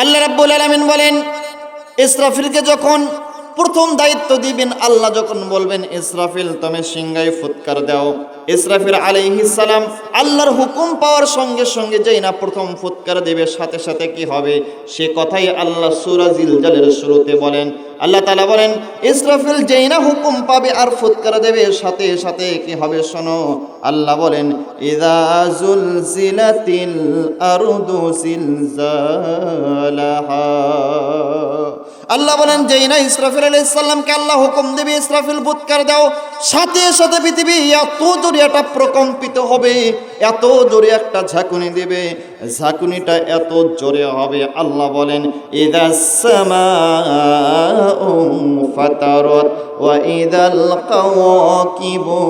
আল্লাহ রাব্বুল আলামিন বলেন, ইসরাফিলকে যখন প্রথম দায়িত্ব দিবেন, আল্লাহ যখন বলবেন ইসরাফিল তুমি সিংহায় ফুৎকার দাও, ইসরাফিল আলাইহিস সালাম আল্লাহর হুকুম পাওয়ার সঙ্গে সঙ্গে যেই না প্রথম ফুৎকার দেবে, সাথে সাথে কি হবে সে কথাই আল্লাহ সূরা জিলজালের শুরুতে বলেন। আল্লাহ তাআলা বলেন, ইসরাফিল যেই না হুকুম পাবে আর ফুৎকার দেবে, সাথে সাথে কি হবে শোনো। আল্লাহ বলেন, ইযা যুলজিলাতিল আরদু জিলজালাহা। আল্লাহ বলেন, যেই না ইসরাফিল আলাইহিস সালামকে আল্লাহ হুকুম দেবে ইসরাফিল ফুৎকার দাও, সাথে সাথে পৃথিবী এত জোরে একটা প্রকম্পিত হবে, এত জোরে একটা ঝাঁকুনি দেবে, ঝাঁকুনিটা এত জোরে হবে। আল্লাহ বলেন, ইদাস সামাউ ফাতারাত ওয়া ইদাল কাওয়াকিবু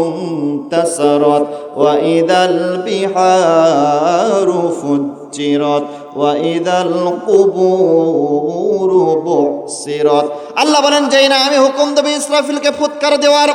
তাসারাত ওয়া ইদাল বিহারু ফুজ্জিরাত ওয়া ইদাল কুবুরু বুসিরাত। আল্লাহ বলেন, যেই না আমি হুকুম দেব ইসরাফিলকে ফুৎকার দেওয়ার,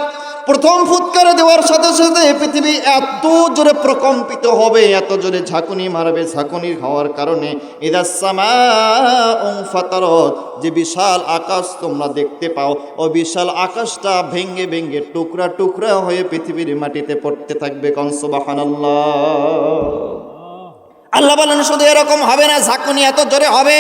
প্রথম ফুৎকার দেওয়ার সাথে সাথে পৃথিবী এত জোরে প্রকম্পিত হবে, এত জোরে ঝাঁকুনি মারবে, ঝাঁকুনি হওয়ার কারণে ইদাস সামাউ ফাতারাত, যে বিশাল আকাশ তোমরা দেখতে পাও, ও বিশাল আকাশটা ভেঙ্গে ভেঙ্গে টুকরা টুকরা হয়ে পৃথিবীর মাটিতে পড়তে থাকবে। কোন সুবহানাল্লাহ। আল্লাহ বলেন, শুধু এরকম হবে না, ঝাঁকুনি এত জোরে হবে।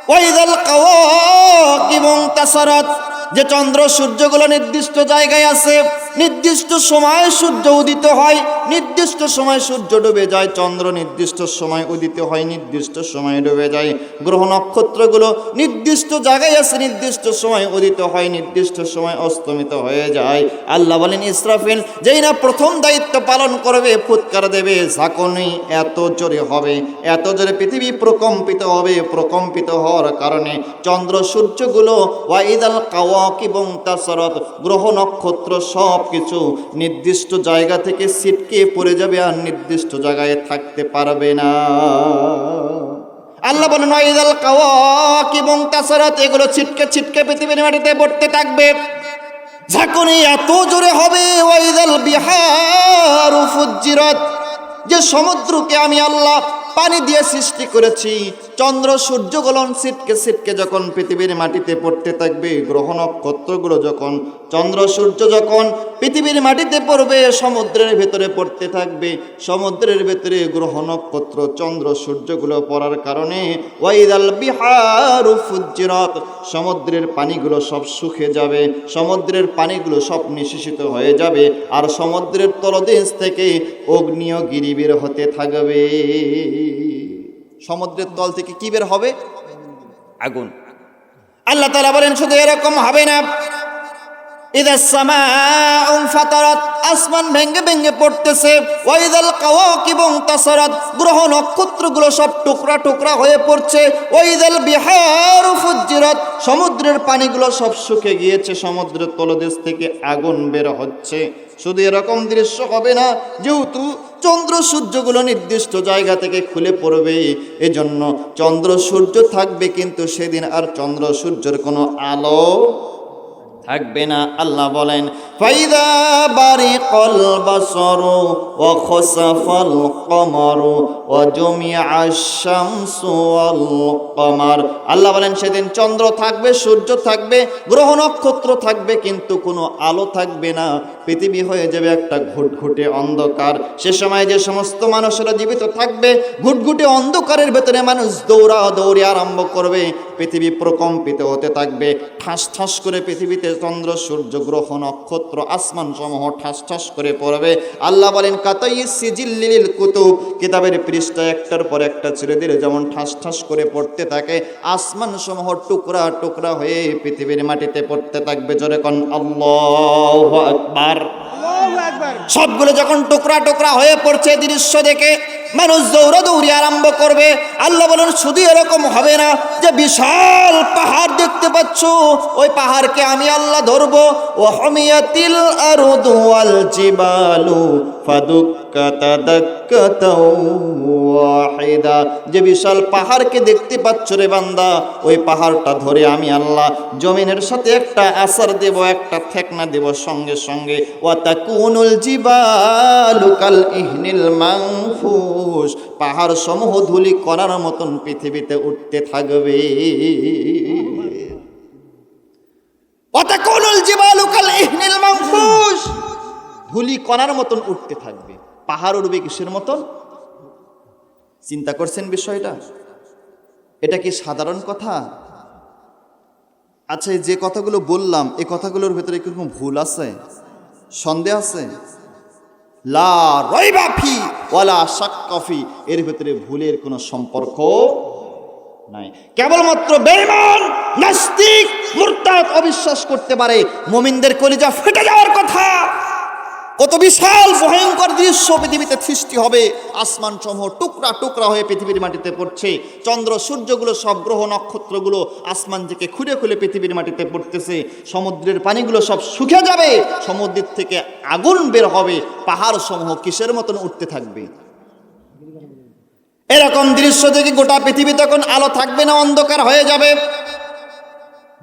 ওয়াইদাল কাওয়াকিবু তাসারাত, যে চন্দ্র সূর্যগুলো নির্দিষ্ট জায়গায় আছে, নির্দিষ্ট সময় সূর্য উদিত হয়, নির্দিষ্ট সময় সূর্য ডুবে যায়, চন্দ্র নির্দিষ্ট সময় উদিত হয়, নির্দিষ্ট সময় ডুবে যায়, গ্রহ নক্ষত্রগুলো নির্দিষ্ট জায়গায় আছে, নির্দিষ্ট সময় উদিত হয়, নির্দিষ্ট সময় অস্তমিত হয়ে যায়। আল্লাহ বলেন, ইসরাফিল যেই না প্রথম দায়িত্ব পালন করবে, ফুৎকার দেবে, ঝাঁকুনি এত জোরে হবে, এত জোরে পৃথিবী প্রকম্পিত হবে। প্রকম্পিত হওয়ার কারণে চন্দ্র সূর্যগুলো ওয়াইদাল কাওয়াকিবু তাসারাত, গ্রহ নক্ষত্র সব কিছু নির্দিষ্ট জায়গা থেকে ছিটকে পড়ে যাবে, আর নির্দিষ্ট জায়গায় থাকতে পারবে না। আল্লাহ বলেন, ওয়াইদাল কাওয়াকিবু তাসারাত, এগুলো ছিটকে ছিটকে পৃথিবীর মাটিতে পড়তে থাকবে, ঝাঁকুনি এত জোরে হবে। ওয়াইদাল বিহারু ফুজ্জিরাত, যে সমুদ্রকে আমি আল্লাহ পানি দিয়ে সৃষ্টি করেছি, চন্দ্র সূর্যগুলো ছিটকে ছিটকে যখন পৃথিবীর মাটিতে পড়তে থাকবে, গ্রহ নক্ষত্রগুলো যখন, চন্দ্র সূর্য যখন পৃথিবীর মাটিতে পড়বে, সমুদ্রের ভেতরে পড়তে থাকবে, সমুদ্রের ভেতরে গ্রহ নক্ষত্র চন্দ্র সূর্যগুলো পড়ার কারণে ওয়াইদাল বিহারু ফুজ্জিরাত, সমুদ্রের পানিগুলো সব শুকিয়ে যাবে, সমুদ্রের পানিগুলো সব নিঃশেষিত হয়ে যাবে, আর সমুদ্রের তলদেশ থেকে আগ্নেয়গিরি বের হতে থাকবে। সমুদ্রের তল থেকে কি বের হবে? আগুন। আল্লাহ তাআলা বলেন, শুধু এরকম হবে না, ইদাস সামাউ ফাতারাত, আসমান ভেঙ্গে ভেঙ্গে পড়তেছে, ওয়াইদাল কাওয়াকিবু তাসারাত, গ্রহ নক্ষত্রগুলো সব টুকরা টুকরা হয়ে পড়ছে, ওয়াইদাল বিহারু ফুজ্জিরাত, সমুদ্রের পানিগুলো সব শুকিয়ে গিয়েছে, সমুদ্রের তলদেশ থেকে আগুন বের হচ্ছে। শুধু এরকম দৃশ্য হবে না, যেহেতু চন্দ্র সূর্যগুলো নির্দিষ্ট জায়গা থেকে খুলে পড়বে, এজন্য চন্দ্র সূর্য থাকবে, কিন্তু সেদিন আর চন্দ্র সূর্যের কোনো আলো থাকবে না। আল্লাহ বলেন, ফাইদা বারিকাল বাসরু ওয়া খাসাফাল কমারু ওয়া জুমিআশ শামসু ওয়াল কমার। আল্লাহ বলেন, সেদিন চন্দ্র থাকবে, সূর্য থাকবে, গ্রহ নক্ষত্র থাকবে, কিন্তু কোনো আলো থাকবে না, পৃথিবী হয়ে যাবে একটা ঘুটঘুটে অন্ধকার। সে সময় যে সমস্ত মানুষেরা জীবিত থাকবে, ঘুটঘুটে অন্ধকারের ভেতরে মানুষ দৌড়াদৌড়ি আরম্ভ করবে, পৃথিবী প্রকম্পিত হতে থাকবে, ঠাস ঠাস করে পৃথিবীতে চন্দ্র সূর্য গ্রহ নক্ষত্র আসমান সমূহ ঠাস ঠাস করে পড়বে। আল্লাহ বলেন, কাতাই সিজিল্লিল কুতুব, কিতাবের পৃষ্ঠা একটার পর একটা ছেড়ে দিলে যেমন ঠাস ঠাস করে পড়তে থাকে, আসমান সমূহ টুকরা টুকরা হয়ে পৃথিবীর মাটিতে পড়তে থাকবে। জোরে কোন আল্লাহু আকবার। সবগুলো যখন টুকরা টুকরা হয়ে পড়ছে, দৃশ্য দেখে মানুষ দৌড়াদৌড়ি আরম্ভ করবে। আল্লাহ বলেন, শুধু এরকম হবে না, যে বিশাল পাহাড় দেখতে পাচ্ছ, ওই পাহাড়কে আমি আল্লাহ ধরবো। ওয়া হুমিয়াতিল আরদু ওয়াল জিবালু ফাদুক্কাতা দাক্কাতাও ওয়াহিদা। যে বিশাল পাহাড়কে দেখতে পাচ্ছ রে বান্দা, ওই পাহাড়টা ধরে আমি আল্লাহ জমিনের সাথে একটা আসার দেব, একটা ঠেকনা দেব, সঙ্গে সঙ্গে ওয়া তাকুনুল জিবালু কাল ইহনিল মানফুস, পাহাড় সমূহ ধুলি কণার মতন পৃথিবীতে উঠতে থাকবে। ওয়া তাকুনুল জিবালু কাল ইহনিল মানফুস, ধুলি কণার মতন উঠতে থাকবে। পাহাড় উঠবে কিসের মতন? চিন্তা করছেন বিষয়টা? এটা কি সাধারণ কথা? আচ্ছা, যে কথাগুলো বললাম এই কথাগুলোর ভেতরে কি কোনো ভুল আছে, সন্দেহ আছে? লা রাইবা ফি ওয়ালা শাক্কা ফি, এর ভেতরে ভুলের কোনো সম্পর্ক নাই। কেবলমাত্র বেঈমান, নাস্তিক, মুরতাদ অবিশ্বাস করতে পারে। মুমিনদের কলিজা ফেটে যাওয়ার কথা। কত বিশাল ভয়ঙ্কর দৃশ্য পৃথিবীতে সৃষ্টি হবে। আসমান সমূহ টুকরা টুকরা হয়ে পৃথিবীর মাটিতে পড়ছে। চন্দ্র সূর্যগুলো, সব গ্রহ নক্ষত্রগুলো আসমান থেকে খুলে খুলে পৃথিবীর মাটিতে পড়তেছে। সমুদ্রের পানিগুলো সব শুকিয়ে যাবে, সমুদ্রের থেকে আগুন বের হবে, পাহাড় সমূহ কিসের মতন উঠতে থাকবে। এরকম দৃশ্য দেখে গোটা পৃথিবী তখন আলো থাকবে না, অন্ধকার হয়ে যাবে।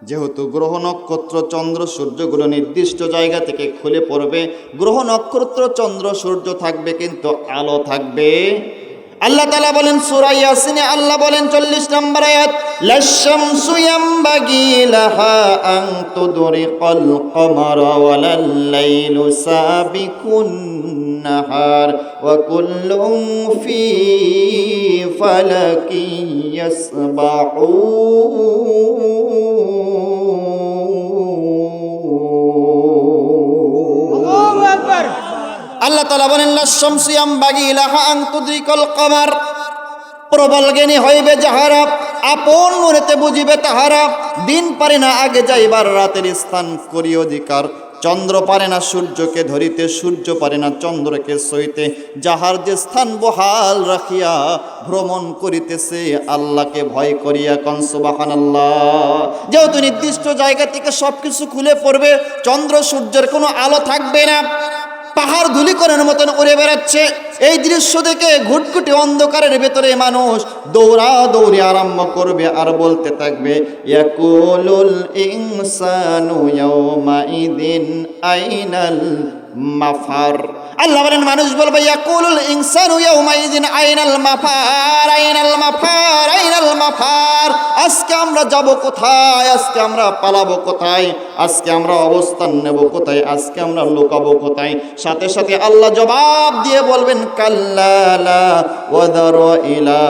যেহেতু গ্রহ নক্ষত্র চন্দ্র সূর্যগুলো নির্দিষ্ট জায়গা থেকে খুলে পড়বে, গ্রহ নক্ষত্র চন্দ্র সূর্য থাকবে কিন্তু আলো থাকবে। আল্লাহ তাআলা বলেন সূরা ইয়াসিনে, আল্লাহ বলেন 40 নম্বর আয়াত, লাশ-শামসু ইয়ামবাগি লাহা আন তুদরিকাল কমারা ওয়ালাল লাইলু সাবিকুন নাহার ওয়া কুল্লুন ফি ফালাকি ইয়াসবাহুন। আল্লাহ তাআলা বলেন লাশ-শামসু ইয়ামবাগি লাহা আন তুদরিকাল কমার, প্রবল জ্ঞানী হইবে যাহারা, আপন মনেতে বুঝিবে তাহারা। দিন পারে না আগে যাইবার, রাতের স্থান করি অধিকার। চন্দ্র পারে না সূর্যকে ধরিতে, সূর্য পারে না চন্দ্রকে সইতে। যাহার যে স্থান বহাল রাখিয়া ভ্রমণ করিতেছে আল্লাহকে ভয় করিয়া, কোন সুবহানাল্লাহ। যেহেতু নির্দিষ্ট জায়গা থেকে সবকিছু খুলে পড়বে, চন্দ্র সূর্যের কোনো আলো থাকবে না, পাহাড় ধূলিকণের মতন উড়ে বেড়াচ্ছে। এই দৃশ্য দেখে ঘুটঘুটে অন্ধকারের ভেতরে মানুষ দৌড়াদৌড়ি আরম্ভ করবে আর বলতে থাকবে, ইয়াকুলুল ইনসানু ইয়াউমাইদিন আইনাল মাফার। আল্লাহ বলেন মানুষ বলবে, ইয়াকুলুল ইনসানু ইয়াউমাইদিন আইনাল মাফার, আইনাল মাফার, আইনাল মাফার। আজকে আমরা যাব কোথায়? আজকে আমরা পালাবো কোথায়? আজকে আমরা অবস্থান নেব কোথায়? আজকে আমরা লুকাবো কোথায়? সাথে সাথে আল্লাহ জবাব দিয়ে বলবেন, কাল্লা লা ওয়াদার ইলা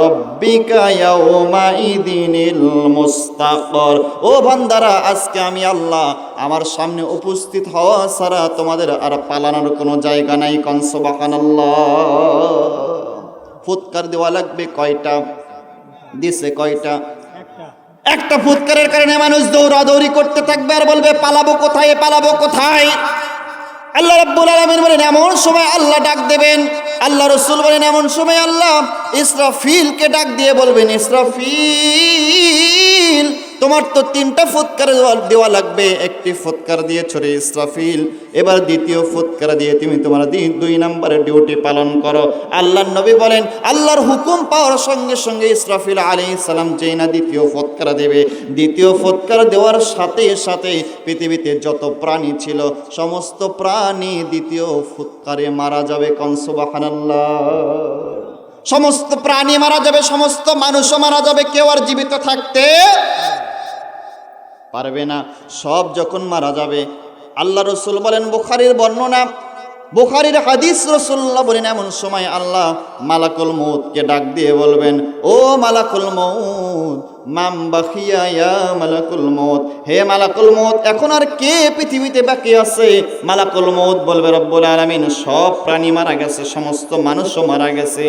রাব্বিকা ইয়াউমাইদিনিল মুস্তাকর। ও বান্দারা, আজকে আমি আল্লাহ আমার সামনে উপস্থিত হওয়া ছাড়া তোমাদের আর পালানোর কোনো জায়গা নাই। কোন সুবহানাল্লাহ। ফুৎকার দেওয়া লাগবে কয়টা? দিছে কয়টা? একটা ফুৎকারের কারণে মানুষ দৌড়াদৌড়ি করতে থাকবে আর বলবে পালাবো কোথায়, পালাবো কোথায়। আল্লাহ রাব্বুল আলামিন বলেন এমন সময় আল্লাহ ডাক দেবেন, আল্লাহ রাসূল বলেন এমন সময় আল্লাহ ইসরাফিলকে ডাক দিয়ে বলবেন, ইসরাফিল তোমার তো 3টা ফুৎকার দেওয়া লাগবে। একটি ফুৎকার দিয়েছ রে ইসরাফিল, এবার দ্বিতীয় ফুৎকার দিয়ে তুমি তোমার 2 নম্বরের ডিউটি পালন করো। আল্লাহর নবী বলেন আল্লাহর হুকুম পাওয়ার সঙ্গে সঙ্গে ইসরাফিল আলাইহিস সালাম যেই না দ্বিতীয় ফুৎকার দেবে, দ্বিতীয় ফুৎকার দেওয়ার সাথে সাথে পৃথিবীতে যত প্রাণী ছিল সমস্ত প্রাণী দ্বিতীয় ফুৎকারে মারা যাবে। কোন সুবহানাল্লাহ। সমস্ত প্রাণী মারা যাবে, সমস্ত মানুষও মারা যাবে, কেউ আর জীবিত থাকতে পারবে না। সব যখন মারা যাবে, আল্লাহ রসুল বলেন, বুখারীর বর্ণনা, বুখারীর হাদিস, রাসূলুল্লাহ বলেন এমন সময় আল্লাহ মালাকুল মউতকে ডাক দিয়ে বলবেন, ও মালাকুল মউত মাম বাখিয়া ইয়া মালাকুল মউত, হে মালাকুল মউত এখন আর কে পৃথিবীতে বাকি আছে? মালাকুল মউত বলবে রব্বুল আলামিন সব প্রাণী মারা গেছে, সমস্ত মানুষও মারা গেছে।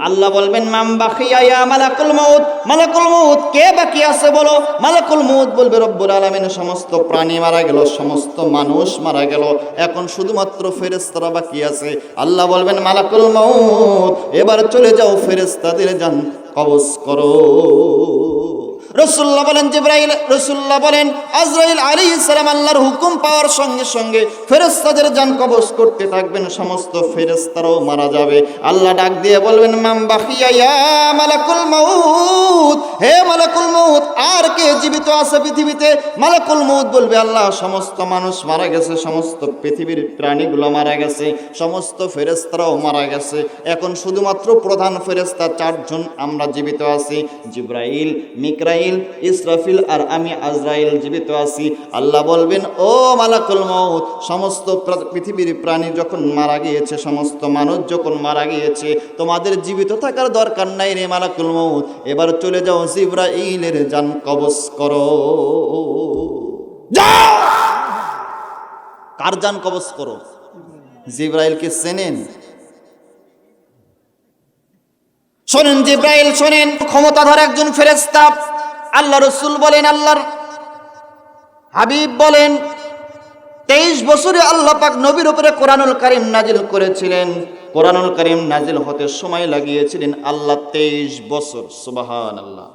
আল্লাহ বলবেন মাম বাখিয়া ইয়া মালাকুল মউত, মালাকুল মউত কে বাকি আছে বলো? মালাকুল মউত বলবে রব্বুল আলামিন সমস্ত প্রাণী মারা গেল, সমস্ত মানুষ মারা গেল, এখন শুধুমাত্র ফেরেশতারা বাকি আছে। আল্লাহ বলবেন মালাকুল মউত এবার চলে যাও, ফেরেশতাদের জান কবজ করো। রাসূলুল্লাহ বলেন জিবরাইল, রাসূলুল্লাহ বলেন আজরাইল আলাইহিস সালাম আল্লাহর হুকুম পাওয়ার সঙ্গে সঙ্গে ফেরেশতাদের জান কবজ করতে থাকবেন, সমস্ত ফেরেশতারাও মারা যাবে। আল্লাহ ডাক দিয়ে বলবেন মান বাকিয়া ইয়া মালাকুল মাউত, হে মালাকুল মাউত আর কে জীবিত আছে পৃথিবীতে? মালাকুল মাউত বলবে আল্লাহ সমস্ত মানুষ মারা গেছে, সমস্ত পৃথিবীর প্রাণীগুলো মারা গেছে, সমস্ত ফেরেশতারাও মারা গেছে, এখন শুধুমাত্র প্রধান ফেরেশতা 4 জন আমরা জীবিত আছি, জিবরাইল, মিকরাইল, ইসরাফিল আর আমি আজরাইল জীবিত আছি। আল্লাহ বলবেন ও মালাকুল মাউত, সমস্ত পৃথিবীর প্রাণী যখন মারা গিয়েছে, সমস্ত মানুষ যখন মারা গিয়েছে, তোমাদের জীবিত থাকার দরকার নাই রে মালাকুল মাউত, এবার চলে যাও জিবরাইলের জান কবজ করো। যাও, কার জান কবজ করো? জিবরাইলকে চেনেন? শোনেন জিবরাইল, শোনেন, ক্ষমতাধর একজন ফেরেশতা। আল্লাহ রাসূল বলেন, আল্লাহর হাবিব বলেন 23 বছরে আল্লাহ পাক নবীর উপরে কোরআনুল কারীম নাজিল করেছিলেন। কোরআনুল কারীম নাজিল হতে সময় লাগিয়েছিলেন আল্লাহ 23 বছর। সুবহানাল্লাহ।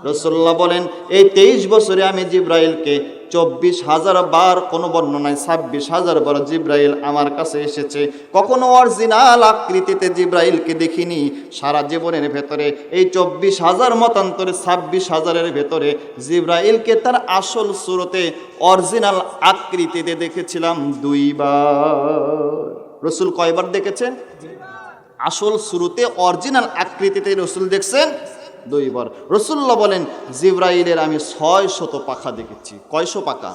রাসূলুল্লাহ বলেন এই 23 বছরে আমি জিবরাইলকে 24,000 বার, কোনো বর্ণনায় 26,000 বার জিবরাইল আমার কাছে এসেছে। কখনো অরিজিনাল আকৃতিতে জিবরাইলকে দেখিনি। সারা জীবনের ভেতরে এই 24,000 মতান্তরে 26,000-এর ভেতরে জিবরাইলকে তার আসল সুরতে অরিজিনাল আকৃতিতে দেখেছিলাম 2 বার। রসুল কয়বার দেখেছেন? আসল সুরতে অরিজিনাল আকৃতিতে রসুল দেখছেন 2 বার। রাসূলুল্লাহ বলেন জিবরাইলের আমি 600 পাখা দেখেছি। কয়শো পাখা?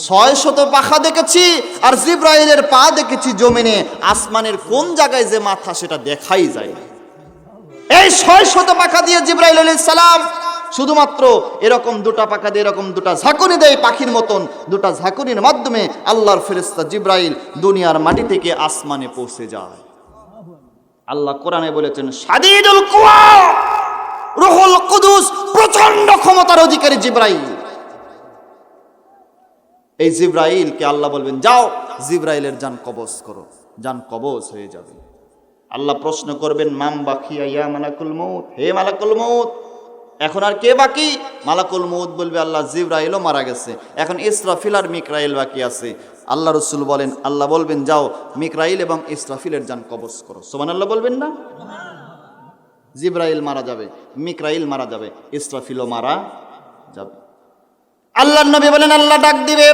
600 পাখা দেখেছি। আর জিবরাইলের পা দেখেছি জমিনে, আসমানের কোন জায়গায় যে মাথা সেটা দেখাই যায় না। এই 600 পাখা দিয়ে জিবরাইল আলাইহিস সালাম শুধুমাত্র এরকম 2টা পাখা দিয়ে এরকম 2টা ঝাঁকুনি দেয় পাখির মতন, 2টা ঝাঁকুনির মাধ্যমে আল্লাহর ফেরেশতা জিবরাইল দুনিয়ার মাটি থেকে আসমানে পৌঁছে যায়। আল্লাহ কোরআনে বলেছেন শাদীদুল কুওয়া, রুহুল কুদুস, প্রচন্ড ক্ষমতার অধিকারী জিবরাইল। এই জিবরাইলকে আল্লাহ বলবেন যাও জিবরাইলের জান কবজ করো, জান কবজ হয়ে যাবে। আল্লাহ প্রশ্ন করবেন মান বাকিয়া ইয়া মালাকুল মউত, হে মালাকুল মউত এখন আর কে বাকি? মালাকুল মউত বলবে আল্লাহ জিবরাইলও মারা গেছে, এখন ইসরাফিল আর মিকরাইল বাকি আছে। আল্লাহ রাসূল বলেন, আল্লাহ বলবেন যাও মিকরাইল এবং ইসরাফিলের জান কবজ করো। সুবহানাল্লাহ বলবেন না? জিবরাইল মারা যাবে, মিকরাইল মারা যাবে, ইসরাফিলও মারা যাবে। আল্লাহর নবী বলেন, আল্লাহ ডাক দিবে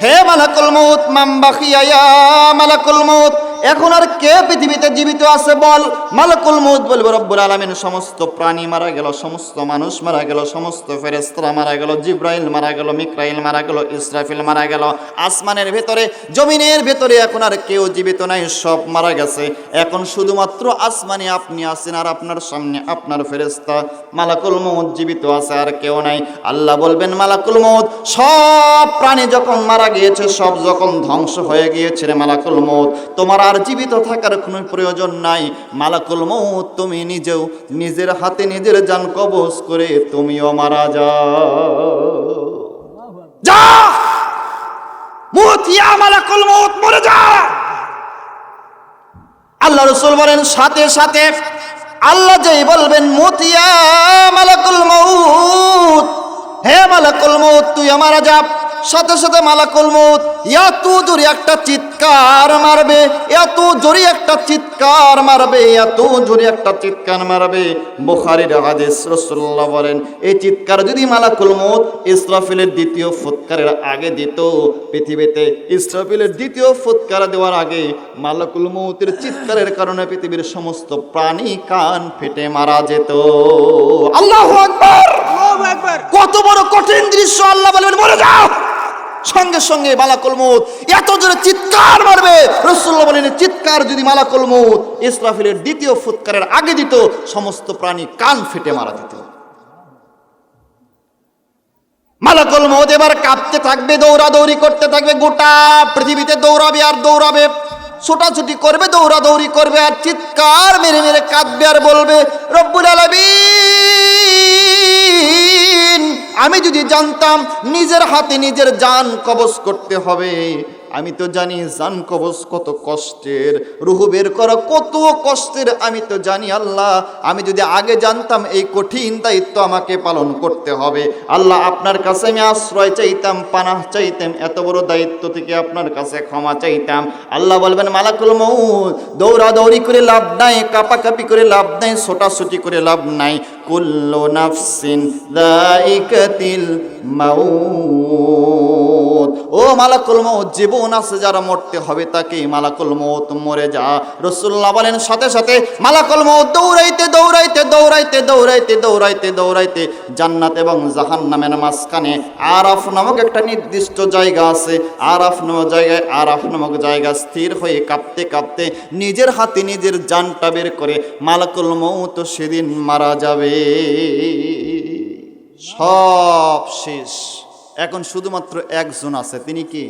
হে মালাকুল মউত মান বাকিয়া ইয়া মালাকুল মউত, এখন আর কে পৃথিবীতে জীবিত আছে বল। মালাকুল মউত বলবে রব্বুল আলামিন সমস্ত প্রাণী মারা গেল, সমস্ত মানুষ মারা গেল, সমস্ত ফেরেশতারা মারা গেল, জিবরাইল মারা গেল, মিকরাইল মারা গেল, ইসরাফিল মারা গেল, আসমানের ভেতরে জমিনের ভেতরে এখন আর কেউ জীবিত নাই, সব মারা গেছে। এখন শুধুমাত্র আসমানে আপনি আছেন আর আপনার সামনে আপনার ফেরেশতা মালাকুল মউত জীবিত আছে, আর কেউ নাই। আল্লাহ বলবেন মালাকুল মউত সব প্রাণী যখন মারা গিয়েছে, সব যখন ধ্বংস হয়ে গিয়েছে রে মালাকুল মউত, তোমার আর জীবিত থাকার কোনো প্রয়োজন নাই। মালাকুল মউত তুমি নিজেও নিজের হাতে নিজের জান কবজ করে তুমিও মারা যাও। যা মুত ইয়া মালাকুল মউত, মরে যা। আল্লাহ রাসূল বলেন সাথে সাথে আল্লাহ যেই বলবেন মুত ইয়া মালাকুল মউত, হে মালাকুল মউত তুই মারা যা, সাথে সাথে মালাকুল মউত এত জোরে একটা চিৎকার মারবে, এত জোরে একটা চিৎকার মারবে, এত জোরে একটা চিৎকার মারবে। বুখারীর হাদিস, রাসূলুল্লাহ বলেন এই চিৎকার যদি মালাকুল মউত ইসরাফিলের দ্বিতীয় ফুৎকারের আগে দিত, পৃথিবীতে ইসরাফিলের দ্বিতীয় ফুৎকার দেওয়ার আগে মালাকুল মউতের চিৎকারের কারণে পৃথিবীর সমস্ত প্রাণী কান ফেটে মারা যেত। আল্লাহু আকবার, আল্লাহু আকবার। কত বড় কঠিন দৃশ্য! আল্লাহ বলেন মরে যাও, সঙ্গে সঙ্গে মালাকুল মউত এত জোরে চিৎকার মারবে। রাসূলুল্লাহ বলেন চিৎকার যদি মালাকুল মউত ইসরাফিলের দ্বিতীয় ফুৎকারের আগে দিত, সমস্ত প্রাণী কান ফেটে মারা যেত। মালাকুল মউত এবার কাঁপতে থাকবে, দৌড়াদৌড়ি করতে থাকবে, গোটা পৃথিবীতে দৌড়াবে আর দৌড়াবে, ছোটাছুটি করবে, দৌড়াদৌড়ি করবে আর চিৎকার মেরে মেরে কাঁদবে আর বলবে রব্বুল আলামিন আমি যদি জানতাম নিজের হাতে নিজের জান কবজ করতে হবে আমি তো জানি জান কবজ কত কষ্টের, রুহ বের করা কত কষ্টের আমি তো জানি আল্লাহ। আমি যদি আগে জানতাম এই কঠিন দায়িত্ব আমাকে পালন করতে হবে, আল্লাহ আপনার কাছে আমি আশ্রয় চাইতাম, পানাহ চাইতাম, এত বড় দায়িত্ব থেকে আপনার কাছে ক্ষমা চাইতাম। আল্লাহ বলবেন মালাকুল মউত, দৌড়াদৌড়ি করে লাভ নাই, কাপাকাপি করে লাভ নাই, ছোটাছুটি করে লাভ নাই। কুল্লু নাফসিন যায়িকাতুল মাউত, ও মালাকুল মউত, জীবন আছে যারা মরতে হবে তাকে মালাকুল মউত মরে যা। রাসূলুল্লাহ বলেন সাথে সাথে মালাকুল মউত দৌড়াইতে দৌড়াইতে দৌড়াইতে দৌড়াইতে দৌড়াইতে দৌড়াইতে জান্নাত এবং জাহান্নামের মাঝখানে আরাফ নামক একটা নির্দিষ্ট জায়গা আছে, আরাফ নামক জায়গা স্থির হয়ে কাঁপতে কাঁপতে নিজের হাতে নিজের জানটা বের করে মালাকুল মউত সেদিন মারা যাবে। সব শেষ, এখন শুধুমাত্র একজন আছে, তিনি কি?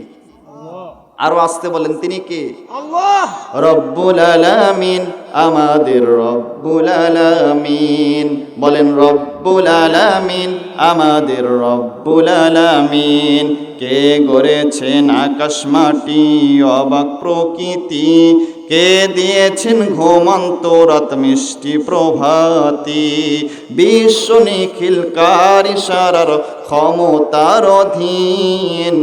আরো আসতে বলেন, তিনি কি? আল্লাহ রব্বুল আলামিন, আমাদের রব্বুল আলামিন। বলেন রব্বুল আলামিন, আমাদের রব্বুল আলামিন। কে গড়েছেন আকাশ মাটি অবাক প্রকৃতি, কে দিয়েছেন ঘুমন্ত রাত মিষ্টি প্রভাতি, বিশ্ব নিখিলকার ইশারার ক্ষমতার অধীন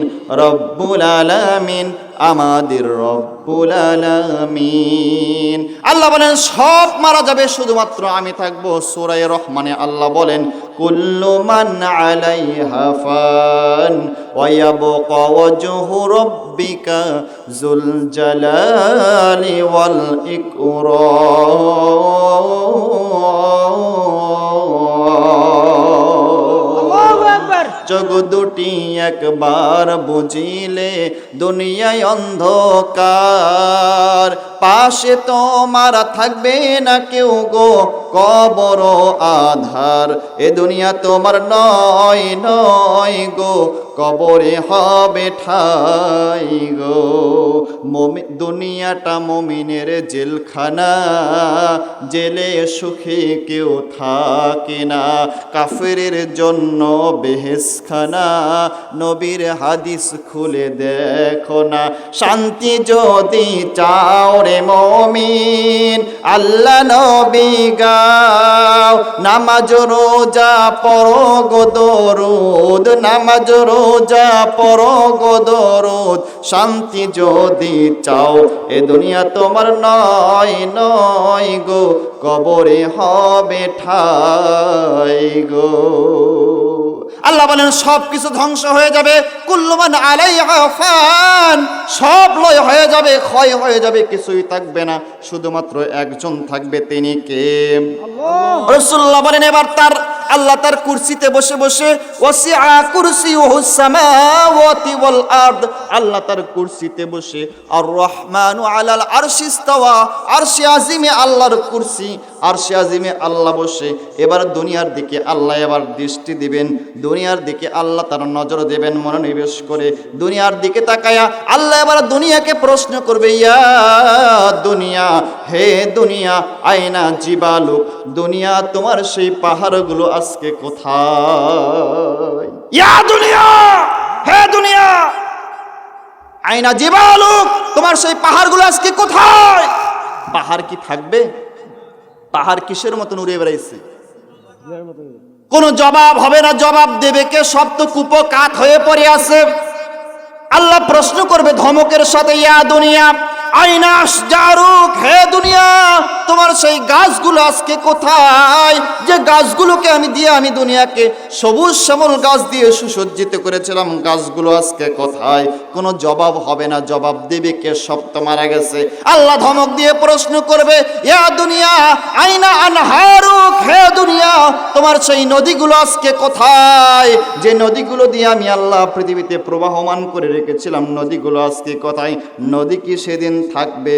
রব্বুল আলামিন, আমাদের রব্বুল আলামিন। আল্লাহ বলেন সব মারা যাবে, শুধুমাত্র আমি থাকবো। সূরা রহমানে আল্লাহ বলেন কুল্লু মান আলাইহা ফান ওয়া ইয়াবকা ওয়াজহু রাব্বিকা যুল জালালি ওয়াল ইকরাম। চোখ দুটি একবার বুঝিলে দুনিয়ায় অন্ধকার, পাশে তোমার থাকবে না কেউ গো, কবর আধার। এ দুনিয়া তোমার নয় নয় গো, কবরে হবে ঠাই গো। দুনিয়াটা মুমিনের জেলখানা, জেলে সুখে কেউ থাকে না, কাফেরের জন্য বেহেশখানা। নবীর হাদিস খুলে দেখো না, শান্তি যদি চাও রে মুমিন, আল্লাহ নবী গাও, নামাজ রোজা পড়ো গো দরুদ, নামাজ রোজা পড়ো গো দরুদ। শান্তি যদি চাও এ দুনিয়া তোমার নয় নয় গো, কবরে হবে ঠাই গো। আল্লাহ বলেন সব কিছু ধ্বংস হয়ে যাবে, কুল্লু মান আলাইহা ফান, সব লয় হয়ে যাবে, ক্ষয় হয়ে যাবে, কিছুই থাকবে না, শুধুমাত্র একজন থাকবে, তিনি কে? আল্লাহ। রাসূলুল্লাহ বলেন এবার আল্লাহ তার কুরসিতে বসে বসে, ওয়াসিআ কুরসিয়ুহুস সামাওয়াতি ওয়াল আরদ, আল্লাহ তার কুরসিতে বসে, আর রহমানু আলাল আরশি ইস্তাওয়া, আরশে আজিমে আল্লাহর কুরসি, আরশে আজিমে আল্লাহ বসে। এবার দুনিয়ার দিকে আল্লাহ এবার দৃষ্টি দিবেন, দুনিয়ার দিকে আল্লাহ তার নজর দেবেন মনোনিবেশ করে। দুনিয়ার দিকে তাকায়া আল্লাহ এবার দুনিয়াকে প্রশ্ন করবে, ইয়া দুনিয়া, হে দুনিয়া, আয়না জিবালুক, দুনিয়া তোমার সেই পাহাড়গুলো আজকে কোথায়? ইয়া দুনিয়া, হে দুনিয়া, আয়না জিবালুক, তোমার সেই পাহাড়গুলো আজকে কোথায়? পাহাড় কি থাকবে? পাহাড় কিসের মতন উড়ে বেড়াইছে? কোনো জবাব হবে না, জবাব দেবে কে? সব তো কুপকাত হয়ে পড়ে আছে। আল্লাহ প্রশ্ন করবে ধমকের সাথে, ইয়া দুনিয়া আইনা আশজারুক, হে দুনিয়া, তোমার সেই গাছগুলো আজকে কোথায়? যে গাছগুলোকে আমি দুনিয়াকে সবুজ শ্যামল গাছ দিয়ে সুসজ্জিত করেছিলাম, গাছগুলো আজকে কোথায়? কোনো জবাব হবে না, জবাব দেবে কে? সব তো মারা গেছে। আল্লাহ ধমক দিয়ে প্রশ্ন করবে, ইয়া দুনিয়া আইনা আনহারুক, হে দুনিয়া, তোমার সেই নদীগুলো আজকে কোথায়? যে নদীগুলো দিয়ে আমি আল্লাহ পৃথিবীতে প্রবাহমান করে রেখেছিলাম, নদীগুলো আজকে কোথায়? নদী কি সেদিন থাকবে?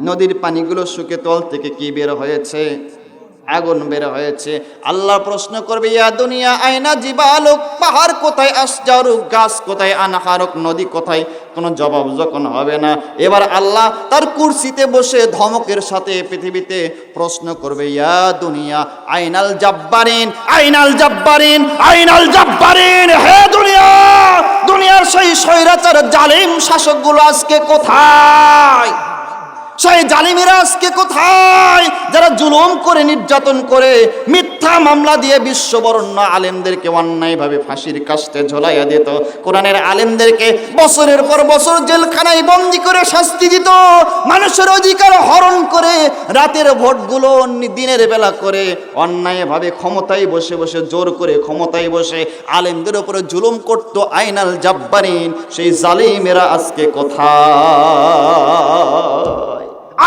নদীর পানিগুলো শুকে তল থেকে কি বের হয়েছে? আগুন বের হয়েছে। আল্লাহ প্রশ্ন করবে, ইয়া দুনিয়া আয়না জিবালুক, পাহাড় কোথায়? আশজারুক, গাছ কোথায়? আনহারুক, নদী কোথায়? কোনো জবাব যখন হবে না, এবার আল্লাহ তার কুরসিতে বসে ধমকের সাথে পৃথিবীতে প্রশ্ন করবে, ইয়া দুনিয়া আইনাল জাব্বারিন, আইনাল জাব্বারিন, আইনাল জাব্বারিন, হে দুনিয়া, দুনিয়ার সেই স্বৈরাচার জালিম শাসকগুলো আজকে কোথায়? সেই জালিমেরা আজকে কোথায়? যারা জুলুম করে, নির্যাতন করে, মিথ্যা মামলা দিয়ে বিশ্ববরণ্য আলেমদেরকে অন্যায়ভাবে ফাঁসির কাস্তে ঝোলাইয়া দিত, কোরআনের আলেমদেরকে বছরের পর বছর জেলখানায় বন্দি করে শাস্তি দিত, মানুষের অধিকার হরণ করে, রাতের ভোটগুলো দিনের বেলা করে, অন্যায়ভাবে ক্ষমতায় বসে বসে, জোর করে ক্ষমতায় বসে আলেমদের উপরে জুলুম করত আইনাল জাব্বারিন, সেই জালিমেরা আজকে কোথায়?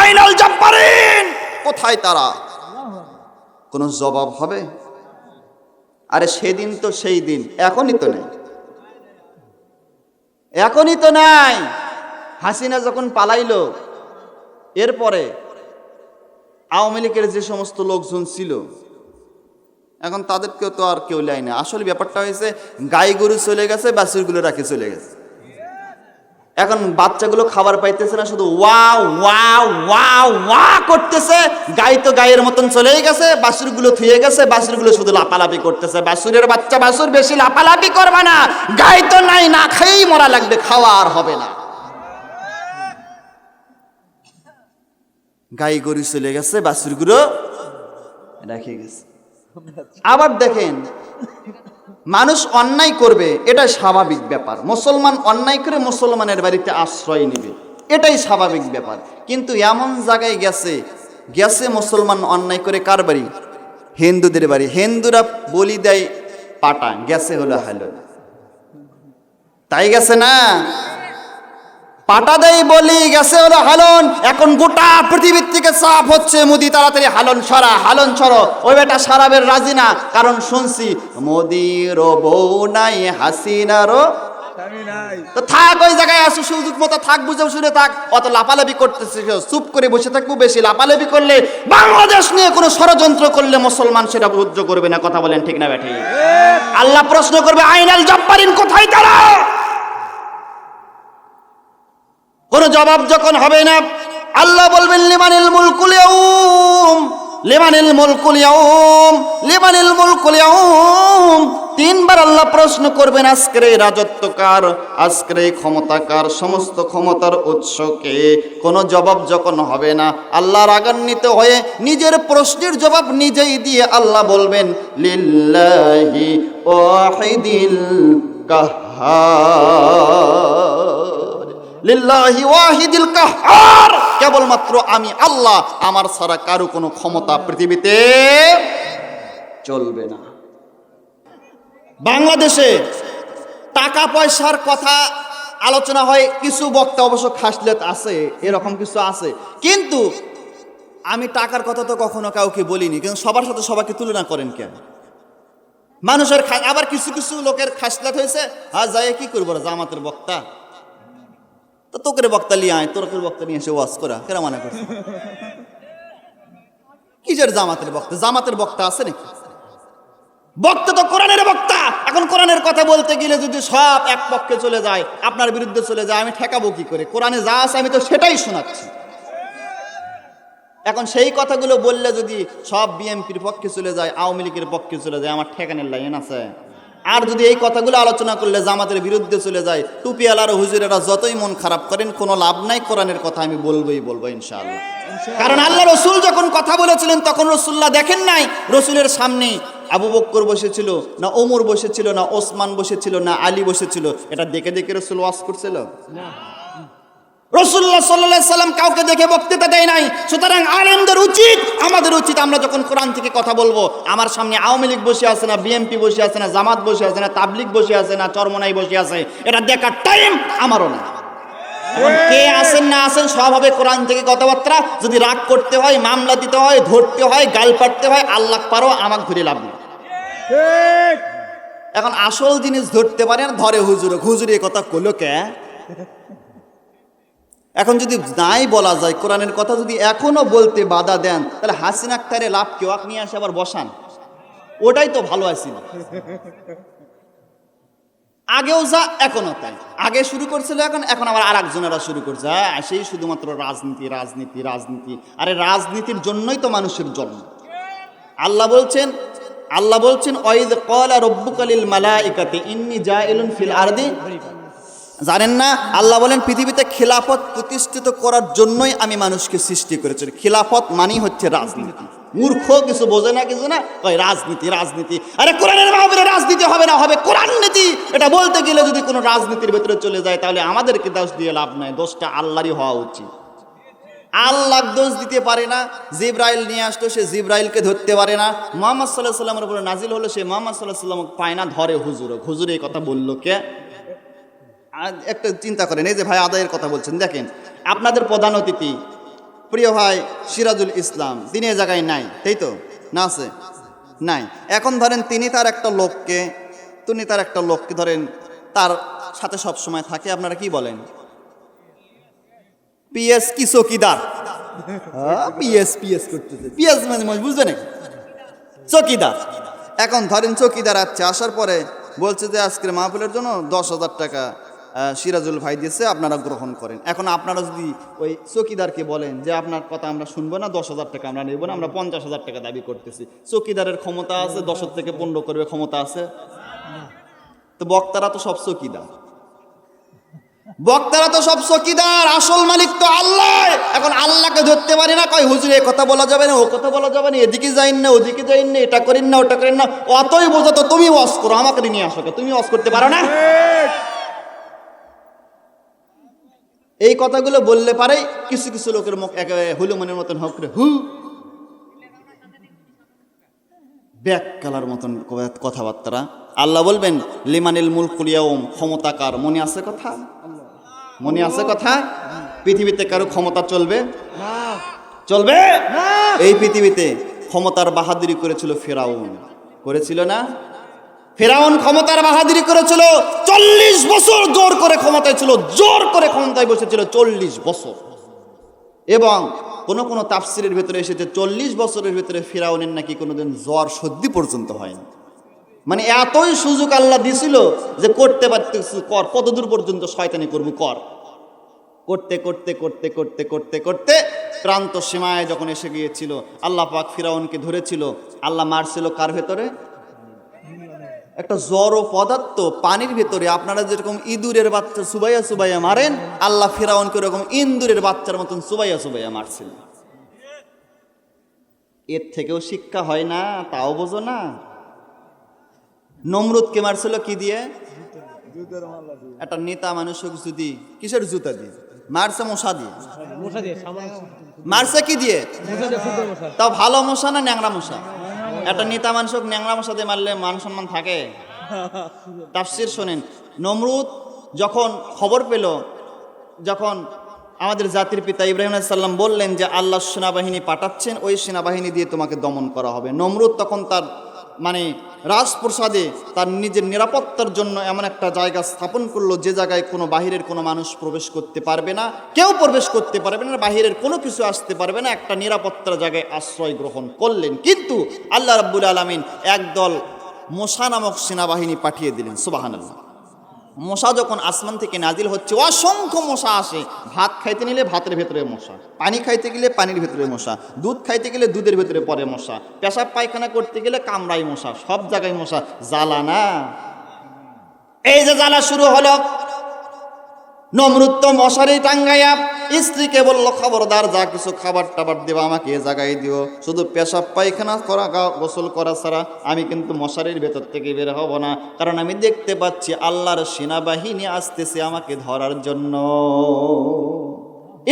আইনাল জাব্বারিন কোথায়? তারা কোনো জবাব হবে? আরে সেদিন তো সেই দিন, এখনই তো নেই, এখনই তো নাই। হাসিনা যখন পালাইলো, এরপরে আওয়ামী লীগের যে সমস্ত লোকজন ছিল, এখন তাদেরকেও তো আর কেউ লাই না। আসলে ব্যাপারটা হয়েছে, গাই গরু চলে গেছে, বাছুরগুলো রাখে চলে গেছে। এখন বাচ্চাগুলো খাবার পাইতেছে না, শুধু ওয়া ওয়া ওয়া ওয়া করতেছে। গাই তো গায়ের মতন চলেই গেছে, বাছুরগুলো থুয়ে গেছে, বাছুরগুলো শুধু লাপালাপি করতেছে। বাছুরের বাচ্চা বাছুর বেশি লাপালাপি করবে না, গাই তো নাই, না খেয়েই মরা লাগবে, খাওয়া আর হবে না। গাই গরু চলে গেছে, বাছুরগুলো রেখে গেছে। আবার দেখেন, মানুষ অন্যায় করবে, এটা স্বাভাবিক ব্যাপার। মুসলমান অন্যায় করে মুসলমানের বাড়িতে আশ্রয় নেবে, এটাই স্বাভাবিক ব্যাপার। কিন্তু এমন জায়গায় গেছে মুসলমান অন্যায় করে, কার বাড়ি? হিন্দুদের বাড়ি। হিন্দুরা বলি দেয় পাটা, গেছে হলো হালন, তাই গেছে না? পাটা দেয় বলি, গেছে হলো হালন। এখন গোটা পৃথিবীর থেকে চাপ হচ্ছে, মোদি তাড়াতাড়ি হালন সরা, হালন সরো। ওই বেটা সারাবের রাজি না, কারণ শুনছি মোদির বউ নাই, হাসিনারও তো থাক, ওই জায়গায় আসো, সুযোগ মতো থাক, বুঝে শুনে থাক। অত লাপালাপি করতেছে, চুপ করে বসে থাকবো। বেশি লাপালাপি করলে, বাংলাদেশ নিয়ে কোনো ষড়যন্ত্র করলে মুসলমান সেটা সহ্য করবে না। কথা বলেন ঠিক না বেঠি? আল্লাহ প্রশ্ন করবে, আইনাল জাব্বারিন কোথায় তারা? কোনো জবাব যখন হবে না, আল্লাহ বলবেন লিমানিল মুলকুল ইয়াউম, লিমানিল মুলকুল ইয়াউম, লিমানিল মুলকুল ইয়াউম। তিনবার আল্লাহ প্রশ্ন করবেন, আজকের এই রাজত্ব কার, আজকের এই ক্ষমতা কার, সমস্ত ক্ষমতার উৎস কে? কোনো জবাব যখন হবে না, আল্লাহ রাগান্বিত হয়ে নিজের প্রশ্নের জবাব নিজেই দিয়ে আল্লাহ বলবেন, লিল্লাহি ওয়াহিদিল কাহ্হার, লিল্লাহি ওয়াহিদিল কাহ্হার। কেবলমাত্র আমি আল্লাহ, আমার ছাড়া কারো কোনো ক্ষমতা পৃথিবীতে চলবে না। বাংলাদেশে টাকা পয়সার কথা আলোচনা হয়, কিছু বক্তা অবশ্য খাসলেত আছে, এরকম কিছু আছে। কিন্তু আমি টাকার কথা তো কখনো কাউকে বলিনি, কিন্তু সবার সাথে সবাইকে তুলনা করেন কেন? মানুষের আবার কিছু কিছু লোকের খাসলেত হয়েছে, হ্যাঁ যাই কি করবো, জামাতের বক্তা তো, তোকের বক্তা নিয়ে আয়, তোর বক্তা নিয়ে এসে ওয়াজ করা, কেন মনে করছে? কিসের জামাতের বক্তা? জামাতের বক্তা আছে নাকি? বক্তা তো কোরআনের বক্তা। এখন কোরআনের কথা বলতে গেলে যদি সব এক পক্ষে চলে যায়, আপনার বিরুদ্ধে চলে যায়, আমি ঠেকাবো কি করে? কোরআনে যা আছে আমি তো সেটাই শোনাচ্ছি। এখন সেই কথাগুলো বললে যদি সব বিএনপির পক্ষে চলে যায়, আওয়ামী লীগের পক্ষে চলে যায়, আমার ঠেকানোর লাইন আছে? আর যদি এই কথাগুলো আলোচনা করলে জামাতের বিরুদ্ধে চলে যায়, টুপিওয়ালার হুজুরেরা যতই মন খারাপ করেন, কোনো লাভ নাই। কোরআনের কথা আমি বলবো ইনশাআল্লাহ। কারণ আল্লাহ রসুল যখন কথা বলেছিলেন, তখন রসুল্লাহ দেখেন নাই রসুলের সামনে আবু বকর বসেছিল না, ওমর বসেছিল না, ওসমান বসেছিল না, আলী বসেছিল? এটা দেখে দেখে রসুল ওয়াজ করছিল? রাসূলুল্লাহ সাল্লাল্লাহু আলাইহি সাল্লাম কাউকে দেখে বক্তৃতা দেয় নাই। সুতরাং আলেমদের উচিত, আমাদের উচিত, আমরা যখন কোরআন থেকে কথা বলবো, আমার সামনে আওয়ামী লীগ বসে আছে না, বিএনপি বসে আছে না, জামাত বসে আছে না, তাবলিগ বসে আছে না, চরমনাই বসে আছে, এটা দেখার টাইম আমারও না। এখন কে আছেন না আছেন, সব হবে কোরআন থেকে কথাবার্তা। যদি রাগ করতে হয়, মামলা দিতে হয়, ধরতে হয়, গাল পাড়তে হয়, আল্লাহ পারো, আমাকে ধরে লাভ নেই। এখন আসল জিনিস ধরতে পারেন, ধরে হুজুর এ কথা কইলো কে? এখন যদি নাই বলা যায় কোরআনের কথা, যদি এখনো বলতে বাধা দেন, তাহলে হাসিন আক্তারে লাভ কেউ নিয়ে আসে আবার বসান, ওটাই তো ভালো আছিল। আগেও যা এখনো তাই, আগে শুরু করছিল, এখন আবার আর একজনেরা শুরু করছে। সেই শুধুমাত্র রাজনীতি রাজনীতি রাজনীতি। আরে রাজনীতির জন্যই তো মানুষের জন্ম। আল্লাহ বলছেন আল্লাহ বলছেন ওয়াইদ ক্বালা রাব্বুকা লিল মালাইকাতি ইন্নী জাইলুন ফিল আরদি, জানেন না আল্লাহ বলেন পৃথিবীতে খিলাফত প্রতিষ্ঠিত করার জন্যই আমি মানুষকে সৃষ্টি করেছি। খিলাফত মানেই হচ্ছে রাজনীতি। মূর্খ কিছু বোঝে না, কিছু না, কয় রাজনীতি রাজনীতি। আরে কোরআনের মাহফিলে রাজনীতি হবে না, হবে কোরআন নীতি। এটা বলতে গেলে যদি কোনো রাজনীতির ভেতরে চলে যায় তাহলে আমাদেরকে দোষ দিয়ে লাভ নাই, দোষটা আল্লাহরই হওয়া উচিত। আল্লাহ দোষ দিতে পারে না। জিব্রাইল নিয়ে আসতো, সে জিব্রাইলকে ধরতে পারে না। মুহাম্মদ সাল্লাল্লাহু আলাইহি ওয়াসাল্লামের উপরে নাজিল হলো, সে মুহাম্মদ সাল্লাল্লাহু আলাইহি ওয়াসাল্লাম পায় না, ধরে হুজুর এই কথা বললো কে? একটা চিন্তা করেন, এই যে ভাই আদায়ের কথা বলছেন, দেখেন আপনাদের প্রধান অতিথি প্রিয় ভাই সিরাজুল ইসলাম, তিনি এ জায়গায় নাই, তাই তো? না আছে? নাই। এখন ধরেন তিনি তার একটা লোককে ধরেন তার সাথে সব সময় থাকে, আপনারা কি বলেন? পিএস কি চকিদার? পিএস করতেছে, পিএস মানে বুঝবে নাকি? চকিদার। এখন ধরেন চকিদার আসার পরে বলছে যে আজকের মাহফিলের জন্য 10,000 টাকা সিরাজুল ভাই দিয়েছে, আপনারা গ্রহণ করেন। এখন আপনারা যদি ওই চকিদারকে বলেন যে আপনার কথা আমরা শুনবো না, 10,000 টাকা আমরা নেব না, আমরা 50,000 টাকা দাবি করতেছি, চকিদারের ক্ষমতা আছে 10 থেকে 15 করবে, ক্ষমতা আছে? তো বক্তারা তো সব চকিদার, আসল মালিক তো আল্লাহ। এখন আল্লাহকে ধরতে পারি না, কয় হুজুর এ কথা বলা যাবে না, ও কথা বলা যাবে না, এদিকে যাইন না, ওদিকে যাইন না, এটা করেন না, ওটা করেন না। অতই বোঝা তো তুমি ওয়াজ করো, আমাকে নিয়ে আসো, তুমি ওয়াজ করতে পারো না? এই কথাগুলো বললে পারে কিছু কিছু লোকের মুখ একেবারে হুলুমনের মতন হোক রে হু ব্যাক কালার মতন কথাবার্তা। আল্লাহ বলবেন লিমানিল মুলকুল ইয়াউম, ক্ষমতা কার? মনে আছে কথা? মনে আছে কথা? পৃথিবীতে কারো ক্ষমতা চলবে? চলবে? এই পৃথিবীতে ক্ষমতার বাহাদুরি করেছিল ফিরাউন, করেছিল না? ফিরাউন ক্ষমতার বাহাদুরি করেছিল, 40 বছর জোর করে ক্ষমতায় ছিল, জোর করে ক্ষমতায় বসেছিল 40 বছর। এবং কোন কোন তাফসিরের ভেতরে এসেছে 40 বছরের ভেতরে ফিরাউনের নাকি কোনোদিন জ্বর সর্দি পর্যন্ত হয়নি। মানে এতই সুযোগ আল্লাহ দিছিল যে করতে পারতেছি, কর, কতদূর পর্যন্ত শয়তানি করবো কর, করতে করতে করতে করতে করতে করতে প্রান্ত সীমায় যখন এসে গিয়েছিল, আল্লাহ পাক ফিরাউনকে ধরেছিল। আল্লাহ মারছিল কার ভেতরে? একটা জড় পদার্থ পানির ভেতরে। আপনারা যেরকম ইঁদুরের বাচ্চা সুবাইয়া সুবাইয়া মারেন, আল্লাহ ফিরাউনকে ওরকম ইঁদুরের বাচ্চার মতন সুবাইয়া সুবাইয়া মারছিল। এর থেকেও শিক্ষা হয় না? তাও বোঝো না? নমরুদকে মারছিল কি দিয়ে? একটা নেতা মানুষক যদি কিসের জুতা দিয়ে মারছে? মশা দিয়ে। মারছে কি দিয়ে? তাও ভালো মশা না ন্যাংরা মশা? একটা নেতা মানুষক ন্যাংরা মশা দিয়ে মারলে মান সম্মান থাকে? তাফসীর শোনেন, নমরুদ যখন খবর পেল, যখন আমাদের জাতির পিতা ইব্রাহিম আলাইহিস সালাম বললেন যে আল্লাহ সেনাবাহিনী পাঠাচ্ছেন, ওই সেনাবাহিনী দিয়ে তোমাকে দমন করা হবে। নমরুদ তখন তার রাজপ্রসাদে তার নিজের নিরাপত্তার জন্য এমন একটা জায়গা স্থাপন করলো, যে জায়গায় কোনো বাহিরের কোনো মানুষ প্রবেশ করতে পারবে না, কেউ প্রবেশ করতে পারবে না, বাহিরের কোনো কিছু আসতে পারবে না, একটা নিরাপত্তার জায়গায় আশ্রয় গ্রহণ করলেন। কিন্তু আল্লাহ রাব্বুল আলামিন একদল মশা নামক সেনাবাহিনী পাঠিয়ে দিলেন। সুবহানাল্লাহ। মশা যখন আসমান থেকে নাজিল হচ্ছে, অসংখ্য মশা আসে। ভাত খাইতে নিলে ভাতের ভেতরে মশা, পানি খাইতে গেলে পানির ভেতরে মশা, দুধ খাইতে গেলে দুধের ভেতরে পড়ে মশা, পেশাব পায়খানা করতে গেলে কামড়াই মশা, সব জায়গায় মশা। জ্বালা না? এই যে জ্বালা শুরু হলো, নমরুদ তো মশারি টাঙ্গাইয়া স্ত্রীকে বলল, খবরদার, যা কিছু খাবার টাবার দেবা আমাকে এ জায়গায় দিও, শুধু পেশাব পায়খানা করা, গোসল করা ছাড়া আমি কিন্তু মশারির ভেতর থেকে বের হব না, কারণ আমি দেখতে পাচ্ছি আল্লাহর সেনাবাহিনী আসতেছে আমাকে ধরার জন্য।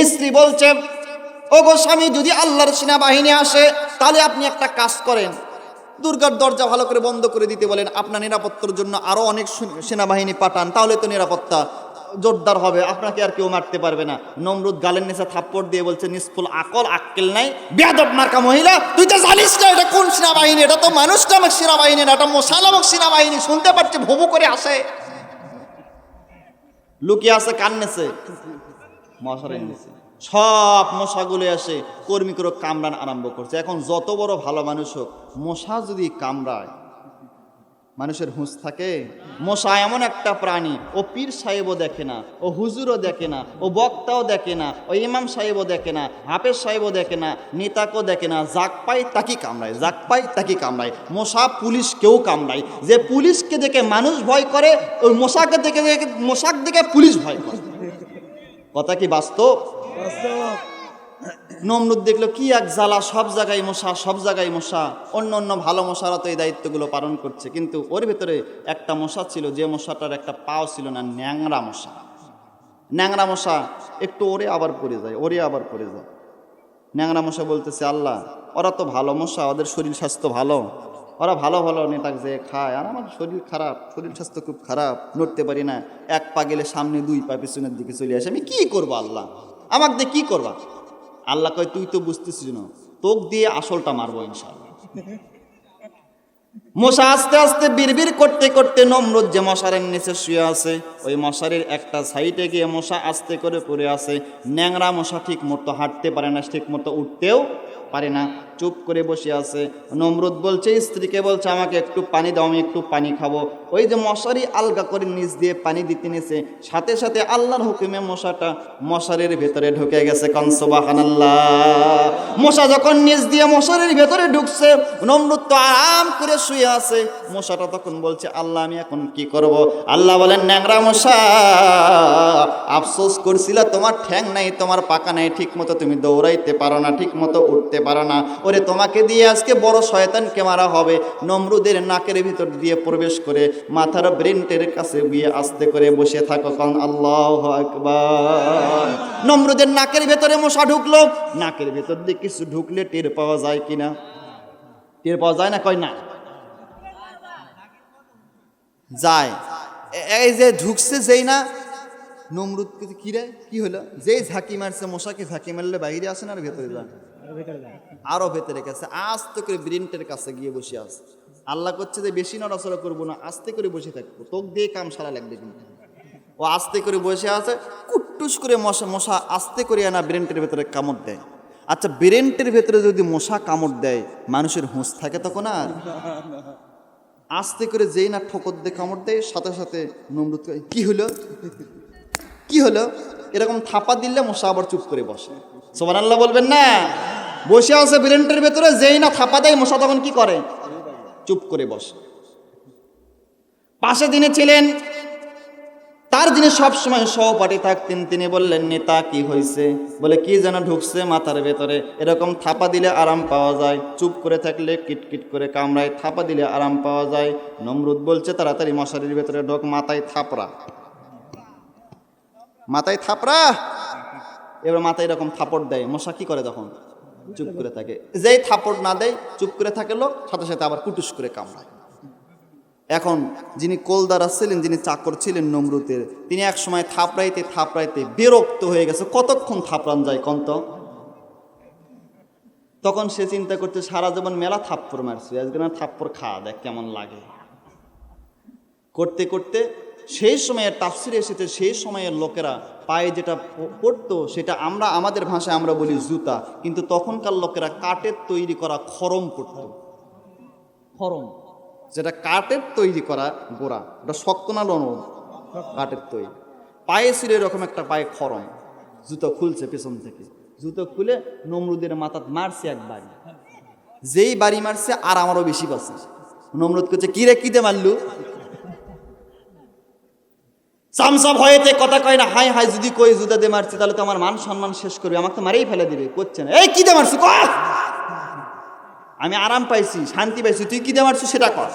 স্ত্রী বলছে, ও গো স্বামী, যদি আল্লাহর সেনাবাহিনী আসে তাহলে আপনি একটা কাজ করেন, দুর্গার দরজা ভালো করে বন্ধ করে দিতে বলেন, আপনার নিরাপত্তার জন্য আরো অনেক সেনাবাহিনী পাঠান, তাহলে তো নিরাপত্তা জোরদার হবে, আপনাকে আর কেউ মারতে পারবে না। নমরুদ গালের নিচে থাপ্পড় দিয়ে বলছে, নিষ্ফুল আকল, আক্কেল নাই, বেয়াদব মার্কা মহিলা, তুই তো জানিস না এটা কোন সেনাবাহিনী, এটা তো মানুষ নামক সেনাবাহিনী না, এটা মশা নামক সেনাবাহিনী, শুনতে পাচ্ছি ভবু করে আসে, লুকিয়ে আসে কান নেছে, মশারের নিচে সব মশাগুলো এসে কর্মী করে কামড়ান আরম্ভ করছে। এখন যত বড় ভালো মানুষ হোক, মশা যদি কামড়ায়, মানুষের হুঁশ থাকে? মশা এমন একটা প্রাণী, ও পীর সাহেবও দেখে না, ও হুজুরও দেখে না, ও বক্তাও দেখে না, ও ইমাম সাহেবও দেখে না, হাফেজ সাহেবও দেখে না, নেতাকেও দেখে না, যাক পায় তাকে কামড়ায়, যাক পায় তাকে কামড়ায়। মশা পুলিশকেও কামড়ায়। যে পুলিশকে দেখে মানুষ ভয় করে, ওই মশাকে দেখে পুলিশ ভয় করে। কথা কি বাস্তব? নমরুদ দেখলো কি এক জ্বালা, সব জায়গায় মশা, সব জায়গায় মশা। অন্য ভালো মশারা তো এই দায়িত্বগুলো পালন করছে, কিন্তু ওর ভেতরে একটা মশা ছিল, যে মশাটার একটা পাও ছিল না, ন্যাংরা মশা। ন্যাংরা মশা একটু ওরে আবার পড়ে যায়, ওরে আবার পড়ে যায়। ন্যাংরা মশা বলতেছে, আল্লাহ, ওরা তো ভালো মশা, ওদের শরীর স্বাস্থ্য ভালো, ওরা ভালো ভালো নেতাকে যে খায়, আর আমার শরীর খারাপ, শরীর স্বাস্থ্য খুব খারাপ, নড়তে পারি না, এক পা গেলে সামনে, দুই পা পিছনের দিকে চলে আসে, আমি কি করবো আল্লাহ, আমাকে দিয়ে কি করবা? আল্লাহ কয়, তুই তো বুঝতেছিস না, তোক দিয়ে আসলটা মারবো ইনশাআল্লাহ। মশা আস্তে আস্তে বিড়বিড় করতে করতে নমরুদ যে মশারের নিচে শুয়ে আছে, ওই মশারির একটা সাইডে গিয়ে মশা আস্তে করে পড়ে আছে। ন্যাংরা মশা ঠিক মতো হাঁটতে পারে না, ঠিক মতো উঠতেও পারে না, চুপ করে বসে আছে। নমরুদ বলছে, স্ত্রীকে বলছে, আমাকে একটু পানি দাও, আমি একটু পানি খাবো। ওই যে মশারি আলগা করে নিচ দিয়ে পানি দিতে নিছে, সাথে সাথে আল্লাহর হুকুমে মশাটা মশারির ভেতরে ঢুকে গেছে। কান সুবহানাল্লাহ। মশা যখন নিচ দিয়ে মশারির ভেতরে ঢুকছে, নমরুদ তো আরাম করে শুয়ে আছে। মশাটা তখন বলছে, আল্লাহ, আমি এখন কি করব? আল্লাহ বলেন, ন্যাংরা মশা, আফসোস করছিলা, তোমার ঠ্যাং নাই, তোমার পাকা নাই, ঠিক মতো তুমি দৌড়াইতে পারো না, ঠিক মতো উঠতে পারো না। ওরে, তোমাকে দিয়ে আজকে বড় শয়তানকে মারা হবে। নমরুদের নাকের ভিতর দিয়ে প্রবেশ করে মাথার ব্রেন্টের কাছে গিয়ে আস্তে করে বসে থাকো, কারণ আল্লাহু আকবার। নমরুদের নাকের ভেতরে মশা ঢুকলো। নাকের ভেতর দিয়ে কিছু ঢুকলে টের পাওয়া যায় কিনা? টের পাওয়া যায় না? কয় না যায়। এই যে ঢুকছে, যেই না নমরুদ কি রে, কি হলো? যেই ঝাঁকি মারছে, মশাকে ঝাঁকি মারলে বাইরে আসে না, আর ভেতরে যায়, আরো ভেতরে গেছে, আস্তে করে ব্রেন্টের কাছে গিয়ে বসে আছে। আল্লাহ করছে যে বেশি নড়াচড়া করবো না, আস্তে করে বসে থাকবো, তোক দিয়ে কাম সারা লাগবে। কিন্তু ও আস্তে করে বসে আছে, কুট্টুস করে মশা আস্তে করে আনা ব্রেন্টের ভেতরে কামড় দেয়। আচ্ছা, ব্রেন্টের ভেতরে যদি মশা কামড় দেয়, মানুষের হুঁশ থাকে তখন? আর আস্তে করে যেই না ঠোকর দিয়ে কামড় দেয়, সাথে সাথে নমরুদ, কি হলো, কি হলো? এরকম থাপা দিলে মশা আবার চুপ করে বসে। সুবহানাল্লাহ বলবেন না? বসে আছে ব্রেন্টের ভেতরে, যেই না থাপা দেয়, মশা তখন কি করে? চুপ করে বসে। পাশে যিনি ছিলেন, তার যিনি সবসময় সহপাঠী থাকতেন, তিনি বললেন, নেতা, কি হয়েছে? বলে, কি যেন ঢুকছে মাথার ভেতরে, এরকম থাপা দিলে আরাম পাওয়া যায়, চুপ করে থাকলে কিটকিট করে কামড়ায়, থাপা দিলে আরাম পাওয়া যায়। নমরুদ বলছে, তাড়াতাড়ি মশারির ভেতরে ঢোক, মাথায় থাপড়া, মাথায় থাপড়া। এবার মাথায় এরকম থাপড় দেয়, মশা কি করে তখন? চুপ করে থাকে। যেই থাপড় না দেয়, চুপ করে থাকে লোক, সাথে সাথে আবার কুটুস করে কামড়ায়। এখন যিনি কোলদার ছিলেন, যিনি চাকর ছিলেন নমরুদের, তিনি এক সময় থাপড়াইতে থাপড়াইতে বিরক্ত হয়ে গেছে। কতক্ষণ থাপড়ান যায় কন্ত? তখন সে চিন্তা করতে, সারা জীবন মেলা থাপ্পড় মারছে, আজকে না থাপ্পড় খাওয়া দেখ কেমন লাগে। করতে করতে সেই সময়ের তাফসিরে এসেছে, সেই সময়ের লোকেরা পায়ে যেটা পড়তো, সেটা আমরা আমাদের ভাষায় আমরা বলি জুতা, কিন্তু তখনকার লোকেরা কাঠের তৈরি করা খরম পড়তো। খরম, যেটা কাঠের তৈরি করা গোড়া, ওটা শক্ত না নরম? কাঠের তৈরি। পায়ে ছিল এরকম একটা পায়ে খরম। জুতো খুলছে পেছন থেকে, জুতো খুলে নমরুদের মাথাত মারছে এক বাড়ি। যেই বাড়ি মারছে, আর আমারও বেশি পাচ্ছে। নমরুদ করছে, কি রে, কিতে মারলু? চামচা ভয়েতে কথা কয় না। হাই হাই, যদি কই জুতা দিয়ে মারছি, তাহলে তো আমার মান সম্মান শেষ করবে, আমাকে তো মারেই ফেলে দিবে। করছে না, এই কি দিয়ে মারছি, আমি আরাম পাইছি, শান্তি পাইছি, তুই কি দিয়ে মারছিস সেটা কর।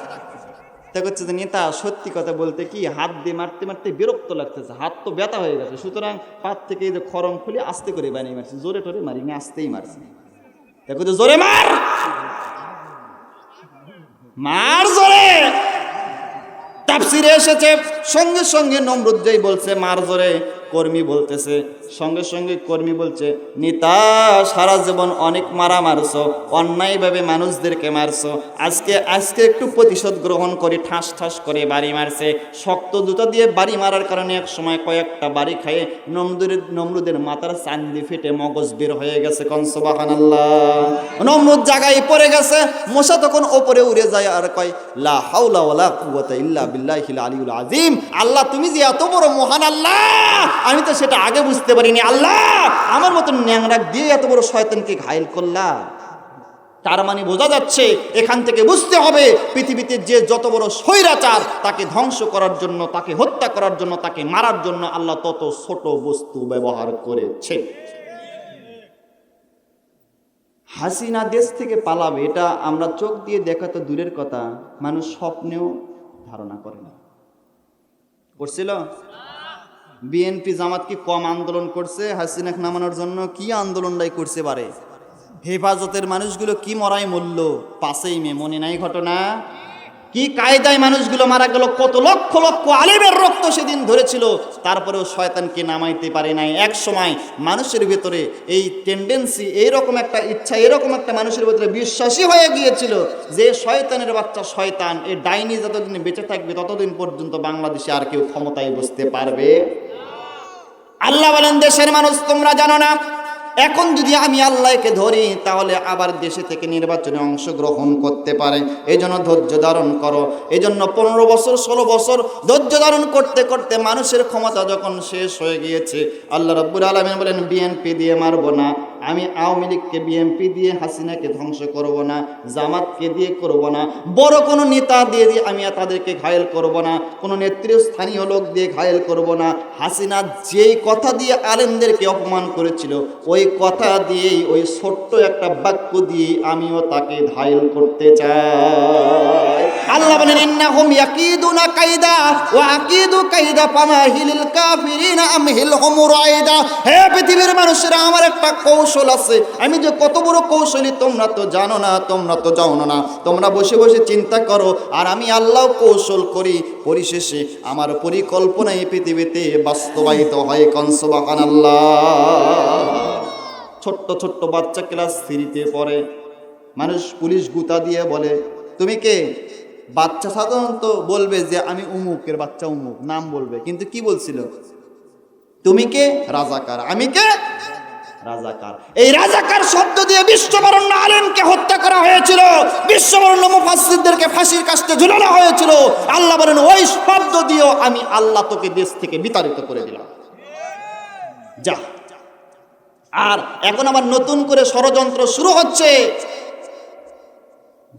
তা করছে যে, নেতা, সত্যি কথা বলতে কি, হাত দিয়ে মারতে মারতে বিরক্ত লাগতেছে, হাত তো ব্যথা হয়ে গেছে, সুতরাং হাত থেকে এই যে খরম খুলে আস্তে করে বানিয়ে মারছি, জোরে টোরে মারিনি, আস্তেই মারছি। তা করছে, জোরে মার, মার জোরে। তাফসিরে এসেছে, সঙ্গে সঙ্গে নমরুদ যেই বলছে মার জোরে, কর্মী বলতেছে, সঙ্গে সঙ্গে কর্মী বলছে, নেতা সারা জীবন অনেক মারা মারছো, অন্যায়ভাবে মানুষদেরকে মারছো, আজকে একটু প্রতিশোধ গ্রহণ করে ঠাস ঠাস করে বাড়ি মারছে। শক্ত জুতা দিয়ে বাড়ি মারার কারণে এক সময় কয়েকটা বাড়ি খায়ে নমরুদের মাথার চান্দি ফেটে মগজ বের হয়ে গেছে। কোন সুবহানাল্লাহ। নমরুদ জায়গায় পড়ে গেছে, মশা তখন ওপরে উড়ে যায় আর কয়, লা হাওলা ওয়ালা কুওয়াতা ইল্লা বিল্লাহিল আলিয়্যুল আযীম। আল্লাহ তুমি যে এত বড় মহান আল্লাহ, আমি তো সেটা আগে বুঝতে পারিনি। আল্লাহ আমার মতন ন্যাংরা দিয়ে এত বড় শয়তানকে ঘায়েল করলা। তার মানে বোঝা যাচ্ছে, এখান থেকে বুঝতে হবে পৃথিবীতে যে যত বড় স্বৈরাচার, তাকে ধ্বংস করার জন্য, তাকে হত্যা করার জন্য, তাকে মারার জন্য আল্লাহ তত ছোট বস্তু ব্যবহার করেছে। হাসিনা দেশ থেকে পালাবে, এটা আমরা চোখ দিয়ে দেখা তো দূরের কথা, মানুষ স্বপ্নেও ধারণা করে না। করছিল বিএনপি জামাত কি কম আন্দোলন করছে হাসিনাকে নামানোর জন্য? কি আন্দোলনটাই করছে পারে। হেফাজতের মানুষগুলো কি মরাই মূল্য, 5ই মে মনে নাই ঘটনা? কি কায়দায় মানুষগুলো মারা গেল, কত লক্ষ লক্ষ আলেমের রক্ত সেদিন ধরেছিল, তারপরেও শয়তানকে নামাইতে পারে নাই। এক সময় মানুষের ভেতরে এই টেন্ডেন্সি, এইরকম একটা ইচ্ছা, এরকম একটা মানুষের ভেতরে বিশ্বাসী হয়ে গিয়েছিল যে শয়তানের বাচ্চা শয়তান, এই ডাইনি যতদিন বেঁচে থাকবে ততদিন পর্যন্ত বাংলাদেশে আর কেউ ক্ষমতায় বসতে পারবে। আল্লাহ বলেন, দেশের মানুষ তোমরা জানো না, এখন যদি আমি আল্লাহকে ধরি তাহলে আবার দেশে থেকে নির্বাচনে অংশগ্রহণ করতে পারে। এই জন্য ধৈর্য ধারণ করো। এই জন্য 15 বছর 16 বছর ধৈর্য ধারণ করতে করতে মানুষের ক্ষমতা যখন শেষ হয়ে গিয়েছে, আল্লাহ রাব্বুল আলামিন বলেন, বিএনপি দিয়ে মারবো না আমি, আওয়ামী লীগকে বিএনপি দিয়ে হাসিনাকে ধ্বংস করব না, জামাতকে দিয়ে করব না, বড় কোনো নেতা দিয়ে আমি তাদেরকে ঘায়েল করব না, কোনো নেতৃস্থানীয় লোক দিয়ে ঘায়েল করব না। হাসিনা যেই কথা দিয়ে আলেমদেরকে অপমান করেছিল, ওই কথা দিয়েই, ওই ছোট্ট একটা বাক্য দিয়ে আমিও তাকে ঘায়েল করতে চাই। আল্লাহ বলেন, ইন্নাহুম ইয়াকিদুনা কায়দা ওয়া আকিদু কায়দা ফামাহিলিল কাফিরিনা আমহিলহুম রায়দা। হে পৃথিবীর মানুষেরা, আমার একটা কৌশল আছে, আমি যে কত বড় কৌশলী তোমরা তো জানো না, তোমরা তো জানো না, তোমরা বসে বসে চিন্তা করো, আর আমি আল্লাহ কৌশল করি, পরিশেষে আমার পরিকল্পনা এই পৃথিবীতে বাস্তবায়িত হয়। কোন সুবহানাল্লাহ। ছোট্ট ছোট্ট বাচ্চা ক্লাস 3-তে পড়ে, মানুষ পুলিশ গুতা দিয়ে বলে, তুমি কে? বাচ্চা সাধারণত বলবে যে আমি উমুকের বাচ্চা, উমুক নাম বলবে, কিন্তু কি বলছিল? তুমি কে? রাজাকার। আমি কে? রাজাকার। এই রাজাকার শব্দ দিয়ে বিশ্ববরেণ্য আলেমকে হত্যা করা হয়েছিল, বিশ্ববরেণ্য মুফাসসিরদেরকে ফাঁসির কাস্টে ঝুলানো হয়েছিল। আল্লাহ বলেন, ওই শব্দ দিয়েও আমি আল্লাহ তোকে দেশ থেকে বিতাড়িত করে দিলাম, যা। আর এখন আবার নতুন করে ষড়যন্ত্র শুরু হচ্ছে।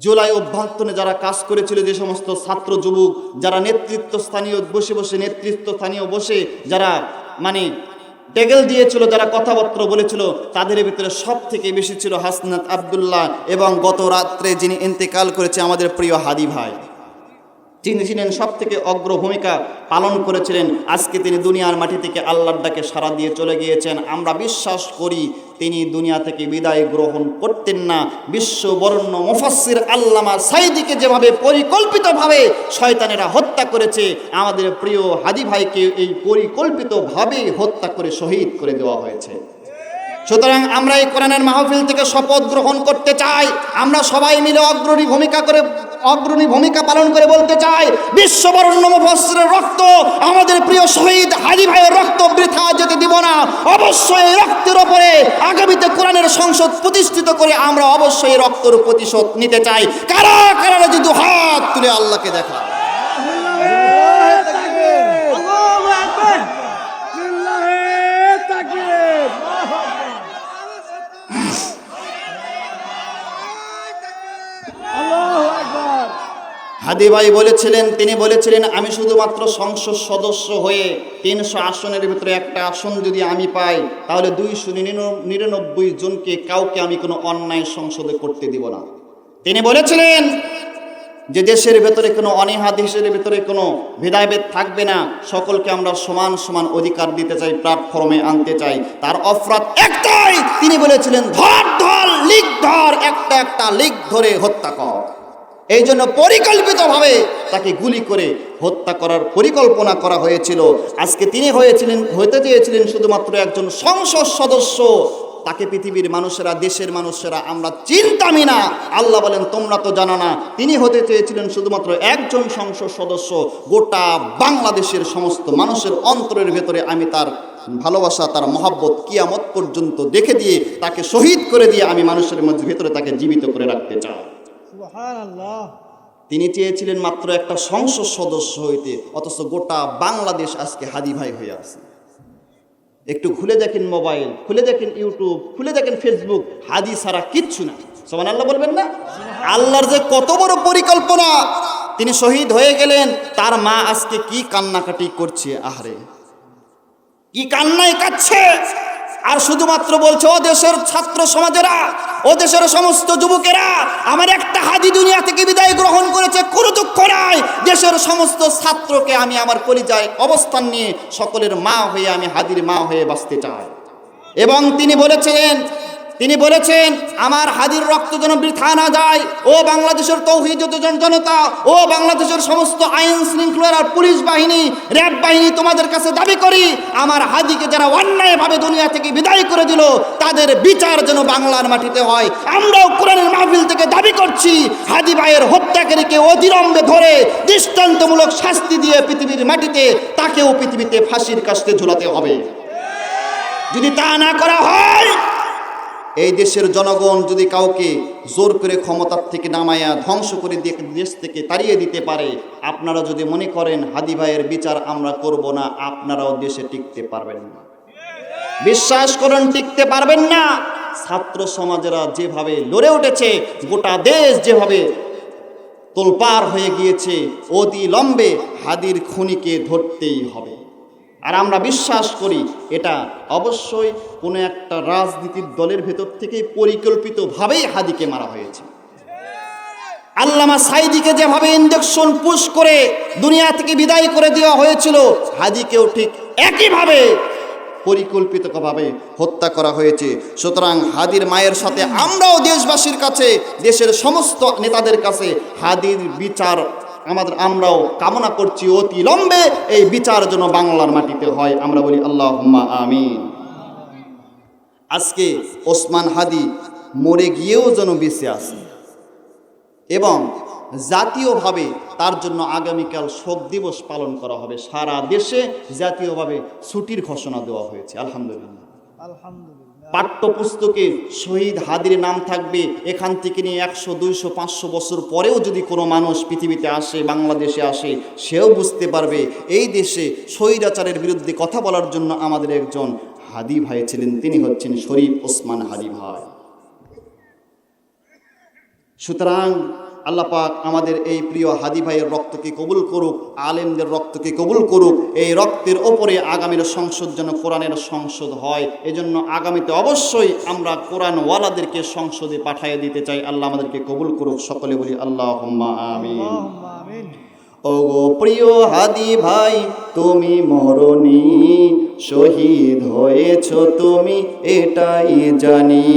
জুলাই অভ্যন্তরে যারা কাজ করেছিল, যে সমস্ত ছাত্র যুবক যারা নেতৃত্বস্থানীয় বসে যারা মানে টেগেল দিয়েছিল, যারা কথাবার্তা বলেছিল, তাদের ভিতরে সব থেকে বেশি ছিল হাসনাত আব্দুল্লাহ, এবং গত রাত্রে যিনি ইন্তেকাল করেছে আমাদের প্রিয় হাদি ভাই, তিনি ছিলেন সব থেকে অগ্র ভূমিকা পালন করেছিলেন। আজকে তিনি দুনিয়ার মাটি থেকে আল্লাহর ডাকে সাড়া দিয়ে চলে গিয়েছেন। আমরা বিশ্বাস করি তিনি দুনিয়া থেকে বিদায় গ্রহণ করতেন না। বিশ্ববরেণ্য মুফাসসির আল্লামা সাঈদীকে যেভাবে পরিকল্পিতভাবে শয়তানেরা হত্যা করেছে, আমাদের প্রিয় হাদি ভাইকে এই পরিকল্পিতভাবেই হত্যা করে শহীদ করে দেওয়া হয়েছে। সুতরাং আমরা এই কোরআনের মাহফিল থেকে শপথ গ্রহণ করতে চাই, আমরা সবাই মিলে অগ্রণী ভূমিকা পালন করে বলতে চাই, বিশ্ববরেণ্য মুফাসসিরের রক্ত, আমাদের প্রিয় শহীদ হাজি ভাইয়ের রক্ত বৃথা যেতে দিব না। অবশ্যই এই রক্তের ওপরে আগামীতে কোরআনের সংসদ প্রতিষ্ঠিত করে আমরা অবশ্যই রক্তের প্রতিশোধ নিতে চাই। কারা কারা যদি হাত তুলে আল্লাহকে দেখা। হাদি ভাই বলেছিলেন, তিনি বলেছিলেন, আমি শুধুমাত্র সংসদ সদস্য হয়ে 300 আসনের ভিতরে একটা আসন যদি আমি পাই, তাহলে 299 জনকে কাউকে আমি কোনো অন্যায় সংসদে করতে দিব না। তিনি বলেছিলেন যে দেশের ভেতরে কোনো অনীহা, দেশের ভেতরে কোনো ভেদাভেদ থাকবে না, সকলকে আমরা সমান সমান অধিকার দিতে চাই, প্ল্যাটফর্মে আনতে চাই। তার অপরাধ একটাই, তিনি বলেছিলেন, ধর লিগ ধর, একটা লিগ ধরে হত্যা কর। এই জন্য পরিকল্পিতভাবে তাকে গুলি করে হত্যা করার পরিকল্পনা করা হয়েছিল। আজকে তিনি হতে চেয়েছিলেন শুধুমাত্র একজন সংসদ সদস্য। তাকে পৃথিবীর মানুষেরা, দেশের মানুষেরা আমরা চিন্তামি না। আল্লাহ বলেন তোমরা তো জানো না। তিনি হতে চেয়েছিলেন শুধুমাত্র একজন সংসদ সদস্য। গোটা বাংলাদেশের সমস্ত মানুষের অন্তরের ভেতরে আমি তার ভালোবাসা, তার মহাব্বত কিয়ামত পর্যন্ত দেখে দিয়ে তাকে শহীদ করে দিয়ে আমি মানুষের মধ্যে ভেতরে তাকে জীবিত করে রাখতে চাই। সুবহানাল্লাহ। তিনি চেয়েছিলেন মাত্র একটা সংসদ সদস্য হইতে, অথচ গোটা বাংলাদেশ আজকে হাদি ভাই হয়ে আছে। একটু খুলে দেখেন মোবাইল, খুলে দেখেন ইউটিউব, খুলে দেখেন ফেসবুক, হাদি ছাড়া কিচ্ছু না। সুবহানাল্লাহ বলবেন না? আল্লাহর যে কত বড় পরিকল্পনা। তিনি শহীদ হয়ে গেলেন, তার মা আজকে কি কান্নাকাটি করছে, আহারে কি কান্নায় কাঁদছে। আর শুধুমাত্র বলছে ও দেশের ছাত্র সমাজেরা, ও দেশের সমস্ত যুবকেরা, আমার একটা হাদি দুনিয়া থেকে বিদায় গ্রহণ করেছে, কোনো দুঃখ নাই। দেশের সমস্ত ছাত্রকে আমি আমার কলিজায় অবস্থান নিয়ে সকলের মা হয়ে, আমি হাদির মা হয়ে বাঁচতে চাই। এবং তিনি বলেছেন আমার হাদির রক্ত যেন বৃথা না যায়। ও বাংলাদেশের তৌহিদ জনতা, ও বাংলাদেশের সমস্ত আইন শৃঙ্খলার আর পুলিশ বাহিনী, র্যাব বাহিনী, তোমাদের কাছে দাবি করি আমার হাদিকে যারা অন্যায়ভাবে দুনিয়া থেকে বিদায় করে দিল তাদের বিচার যেন বাংলার মাটিতে হয়। আমরাও কোরআনের মাহফিল থেকে দাবি করছি হাদি ভাইয়ের হত্যাকারীকে অবিলম্বে ধরে দৃষ্টান্তমূলক শাস্তি দিয়ে পৃথিবীর মাটিতে তাকেও পৃথিবীতে ফাঁসির কাস্তে ঝুলাতে হবে। যদি তা না করা হয়, এই দেশের জনগণ যদি কাউকে জোর করে ক্ষমতার থেকে নামায়া ধ্বংস করে দিয়ে দেশ থেকে তাড়িয়ে দিতে পারে, আপনারা যদি মনে করেন হাদি ভাইয়ের বিচার আমরা করব না, আপনারাও দেশে টিকতে পারবেন না। বিশ্বাস করুন, টিকতে পারবেন না। ছাত্র সমাজেরা যেভাবে লড়ে উঠেছে, গোটা দেশ যেভাবে তোলপাড় হয়ে গিয়েছে, অবিলম্বে হাদির খুনিকে ধরতেই হবে। আর আমরা বিশ্বাস করি এটা অবশ্যই কোনো একটা রাজনীতির দলের ভেতর থেকে পরিকল্পিতভাবেই হাদিকে মারা হয়েছে। আল্লামা সাইদিকে যেভাবে ইঞ্জেকশন পুশ করে দুনিয়া থেকে বিদায় করে দেওয়া হয়েছিল, হাদিকেও ঠিক একইভাবে পরিকল্পিতভাবে হত্যা করা হয়েছে। সুতরাং হাদির মায়ের সাথে আমরাও দেশবাসীর কাছে, দেশের সমস্ত নেতাদের কাছে হাদির বিচার আমরাও কামনা করছি, অতিলম্বে এই বিচার যেন বাংলার মাটিতে হয়। আমরা বলি আল্লাহুম্মা আমিন। আজকে ওসমান হাদি মরে গিয়েও যেন বেঁচে আছে এবং জাতীয়ভাবে তার জন্য আগামীকাল শোক দিবস পালন করা হবে। সারা দেশে জাতীয়ভাবে ছুটির ঘোষণা দেওয়া হয়েছে। আলহামদুলিল্লাহ। আলহামদুলিল্লাহ। পাঠ্যপুস্তকে শহীদ হাদির নাম থাকবে। এখান থেকে নিয়ে 100, 200, 500 বছর পরেও যদি কোনো মানুষ পৃথিবীতে আসে, বাংলাদেশে আসে, সেও বুঝতে পারবে এই দেশে স্বৈরাচারের বিরুদ্ধে কথা বলার জন্য আমাদের একজন হাদি ভাই ছিলেন, তিনি হচ্ছেন শরীফ ওসমান হাদি ভাই। সুতরাং আল্লাহ পাক আমাদের এই প্রিয় হাদি ভাইয়ের রক্তকে কবুল করুক, আলেমদের রক্তকে কবুল করুক। এই রক্তের ওপরে আগামীর সংসদ যেন কোরআনের সংসদ হয়, এজন্য আগামীতে অবশ্যই আমরা কোরআনওয়ালাদেরকে সংসদে পাঠিয়ে দিতে চাই। আল্লাহ আমাদেরকে কবুল করুক। সকলে বলি আল্লাহুম্মা আমিন। আল্লাহুম্মা আমিন। ওগো প্রিয় হাদি ভাই তুমি মরণি, শহীদ হয়েছ তুমি এটাই জানি।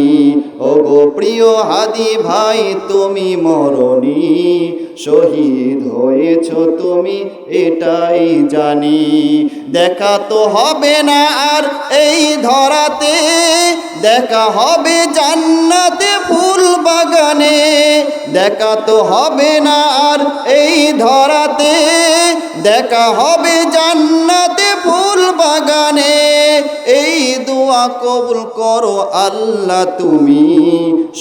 ওগো প্রিয় হাদি ভাই তুমি মরণি, শহীদ হয়েছ তুমি এটাই জানি। দেখা তো হবে না আর এই ধরাতে, দেখা হবে জান্নাতে ফুল বাগানে। দেখা তো হবে না আর এই ধরাতে, দেখা হবে জান্নাতে ফুল বাগানে। এই দোয়া কবুল করো আল্লাহ তুমি,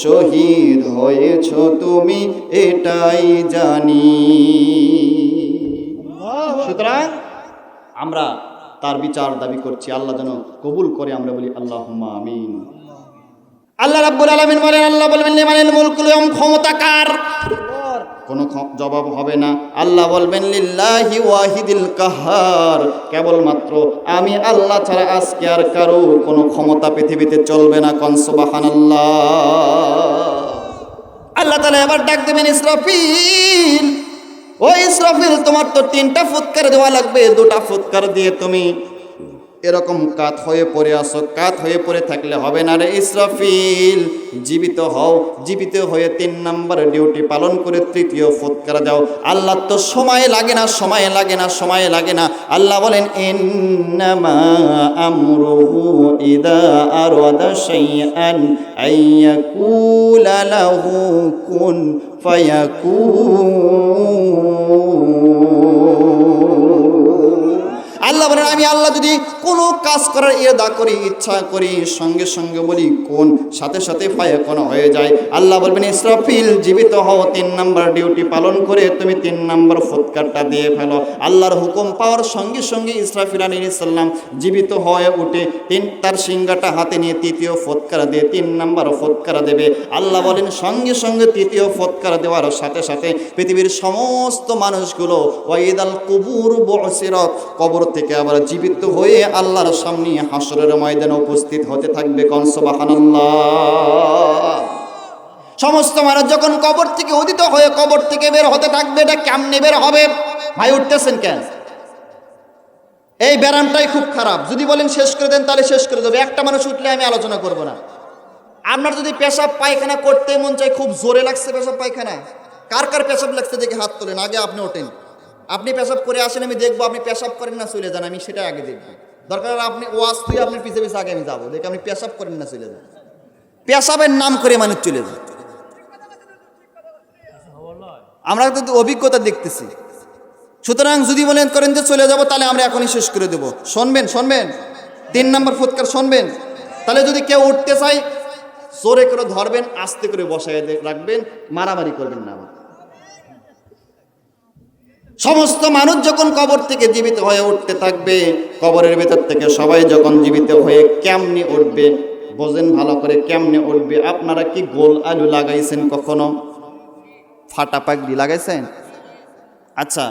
শহীদ হয়েছ তুমি এটাই জানি। সুতরাং আমরা তার বিচার দাবি করছি, আল্লাহ যেন কবুল করে। আমরা বলি আল্লাহুম্মা আমিন। আল্লাহ রাব্বুল আলামিন বলেন, আল্লাহ বলবেন লিমানিল মুলকুল ইয়াউম, ক্ষমতা কার? কোনো জবাব হবে না। আল্লাহ বলবেন লিল্লাহি ওয়াহিদিল কাহার, কেবলমাত্র আমি আল্লাহ ছাড়া আজকে আর কারো কোনো ক্ষমতা পৃথিবীতে চলবে না। কোন সুবহানাল্লাহ। আল্লাহ তাআলা এবার ডাক দেবেন ইসরাফিল, ও ইসরাফিল তোমার তো 3টা ফুৎকার দেওয়া লাগবে, 2টা ফুৎকার দিয়ে তুমি এরকম কাত হয়ে পড়ে আসো, কাত হয়ে পড়ে থাকলে হবে না রে ইসরাফিল। জীবিত হও, জীবিত হয়ে 3 নম্বর ডিউটি পালন করে তৃতীয় ফুৎকার দাও। আল্লাহ তো সময় লাগে না, সময় লাগে না, সময় লাগে না। আল্লাহ বলেন ইন্নামা আমরুহু ইদা আরাদা শাইআন আইয়াকুলা লাহু কুন ফায়াকুন। আল্লাহ বলেন আমি আল্লাহ যদি কোনো কাজ করার ইরাদা করি, ইচ্ছা করি, সঙ্গে সঙ্গে বলি কোন, সাথে সাথে ফায়াকুন হয়ে যায়। আল্লাহ বলবেন ইসরাফিল জীবিত হও, 3 নম্বর ডিউটি পালন করে তুমি 3 নম্বর ফুৎকারটা দিয়ে ফেলো। আল্লাহর হুকুম পাওয়ার সঙ্গে সঙ্গে ইসরাফিল আলাইহিস সালাম জীবিত হয়ে উঠে তার সিংহাটা হাতে নিয়ে তৃতীয় ফুৎকার দিয়ে 3 নম্বর ফুৎকার দেবে। আল্লাহ বলেন সঙ্গে সঙ্গে তৃতীয় ফুৎকার দেওয়ার সাথে সাথে পৃথিবীর সমস্ত মানুষগুলো ওয়াইদাল কুবুর বুসিরাত, কবর থেকে আবার জীবিত হয়ে আল্লাহর সামনে হাসরের ময়দানে উপস্থিত হতে থাকবে। কোন সুবহানাল্লাহ। সমস্ত মানুষ যখন কবর থেকে উদিত হয়ে কবর থেকে বের হতে থাকবে, এটা কেমনে বের হবে? ভাই উঠতেছেন কেন? এই ব্যারামটাই খুব খারাপ। যদি বলেন শেষ করে দেন তাহলে শেষ করে দেবে, একটা মানুষ উঠলে আমি আলোচনা করব না। আপনার যদি পেশাব পায়খানা করতে মন চাই, খুব জোরে লাগছে পেশাব পায়খানা, কার কার পেশাব লাগছে দেখে হাত তোলেন, আগে আপনি ওঠেন। আপনি পেশাব করে আসেন, আমি দেখবো আপনি পেশাব করেন না চলে যান, আমি সেটা আগে দেখবো। দরকার আপনি ওয়াজ তুই আপনি পিছিয়ে পিছিয়ে আগে আমি যাবো, দেখে আপনি পেশাব করেন না চলে যান। পেশাবের নাম করে মানুষ চলে যায়। আমরা কিন্তু অভিজ্ঞতা দেখতেছি। সুতরাং যদি বলেন করেন যে চলে যাব, তাহলে আমরা এখনই শেষ করে দেবো। শুনবেন শুনবেন 3 নম্বর ফুৎকার শুনবেন। তাহলে যদি কেউ উঠতে চাই জোরে করে ধরবেন, আস্তে করে বসায় রাখবেন, মারামারি করবেন না। সমস্ত মানুষ যখন কবর থেকে জীবিত হয়ে উঠতে থাকবে, কবরের ভেতর থেকে সবাই যখন জীবিত হয়ে কেমনে উঠবে বোঝেন ভালো করে, কেমনে উঠবে। আপনারা কি গোল আলু লাগাইছেন কখনো? ফাটা পাগড়ি লাগাইছেন? আচ্ছা,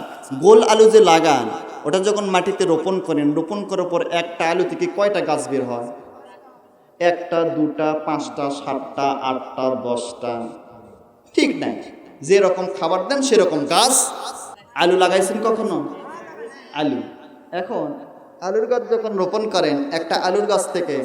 গোল আলু যে লাগান, ওটা যখন মাটিতে রোপণ করেন, রোপণ করার পর একটা আলু থেকে কয়টা গাছ বের হয়? 1টা 2টা 5টা 7টা 8টা 10টা, ঠিক নাই? যেরকম খাবার দেন সেরকম গাছ। আলু লাগাইছেন কখনো? আলু, এখন আলুর গাছ যখন রোপণ করেন, একটা আলুর গাছ থেকে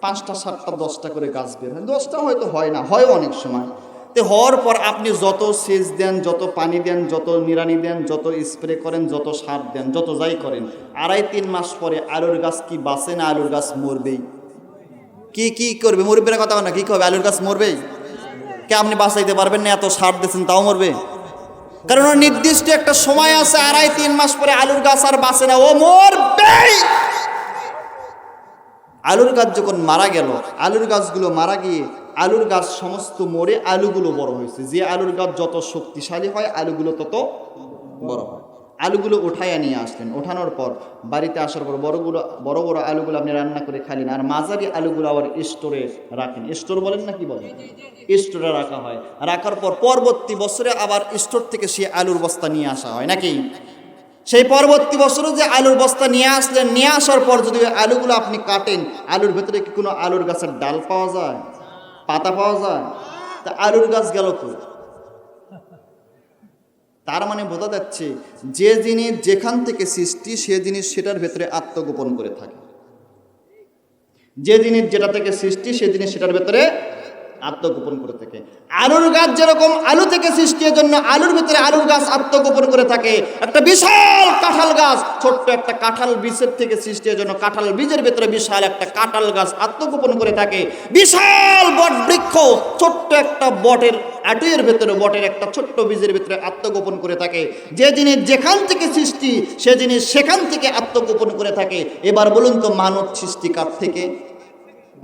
5টা 7টা 10টা করে গাছ বের হয়। 10টা হয়তো হয় না, হয় অনেক সময়। তো হওয়ার পর আপনি যত সেচ দেন, যত পানি দেন, যত নিড়ানি দেন, যত স্প্রে করেন, যত সার দেন, যত যাই করেন, 2.5-3 মাস পরে আলুর গাছ কি বাঁচে না? আলুর গাছ মরবেই। কি করবে? মরবে না কথা না, কি করবে? আলুর গাছ মরবেই। কে আপনি বাঁচাইতে পারবেন না? এত সার দিয়েছেন তাও মরবে। কারণ ওর নির্দিষ্ট একটা সময় আছে, 2.5-3 মাস পরে আলুর গাছ আর বাঁচে না, ও মরবেই। আলুর গাছ যখন মারা গেল, আলুর গাছগুলো মারা গিয়ে আলুর গাছ সমস্ত মরে আলুগুলো বড় হয়েছে। যে আলুর গাছ যত শক্তিশালী হয় আলুগুলো তত বড় হয়। আলুগুলো উঠাইয়া নিয়ে আসলেন, ওঠানোর পর বাড়িতে আসার পর বড় বড় আলুগুলো আপনি রান্না করে খাইলেন, আর মাঝারি আলুগুলো আবার স্টোরে রাখেন। স্টোর বলেন না কি বলেন? স্টোরে রাখা হয়। রাখার পর পরবর্তী বছরে আবার স্টোর থেকে সে আলুর বস্তা নিয়ে আসা হয় নাকি? সেই পরবর্তী বছরে যে আলুর বস্তা নিয়ে আসলেন, নিয়ে আসার পর যদি আলুগুলো আপনি কাটেন, আলুর ভেতরে কি কোনো আলুর গাছের ডাল পাওয়া যায়, পাতা পাওয়া যায়? তা আলুর গাছ গেল তো। তার মানে বোঝা যাচ্ছে যে জিনিস যেখান থেকে সৃষ্টি, সে জিনিস সেটার ভেতরে আত্মগোপন করে থাকে। যে জিনিস যেটা থেকে সৃষ্টি, সে জিনিস সেটার ভেতরে আত্মগোপন করে থাকে। আলুর গাছ যেরকম আলু থেকে সৃষ্টির জন্য আলুর ভিতরে আলুর গাছ আত্মগোপন করে থাকে। একটা বিশাল কাঁঠাল গাছ ছোট্ট একটা কাঁঠাল বীজের থেকে সৃষ্টির জন্য কাঁঠাল বীজের ভিতরে বিশাল একটা কাঁঠাল গাছ আত্মগোপন করে থাকে। বিশাল বট বৃক্ষ ছোট্ট একটা বটের আটুয়ের ভেতরে বটের একটা ছোট্ট বীজের ভিতরে আত্মগোপন করে থাকে। যে জিনিস যেখান থেকে সৃষ্টি, সে জিনিস সেখান থেকে আত্মগোপন করে থাকে। এবার বলুন তো মানব সৃষ্টি কার থেকে?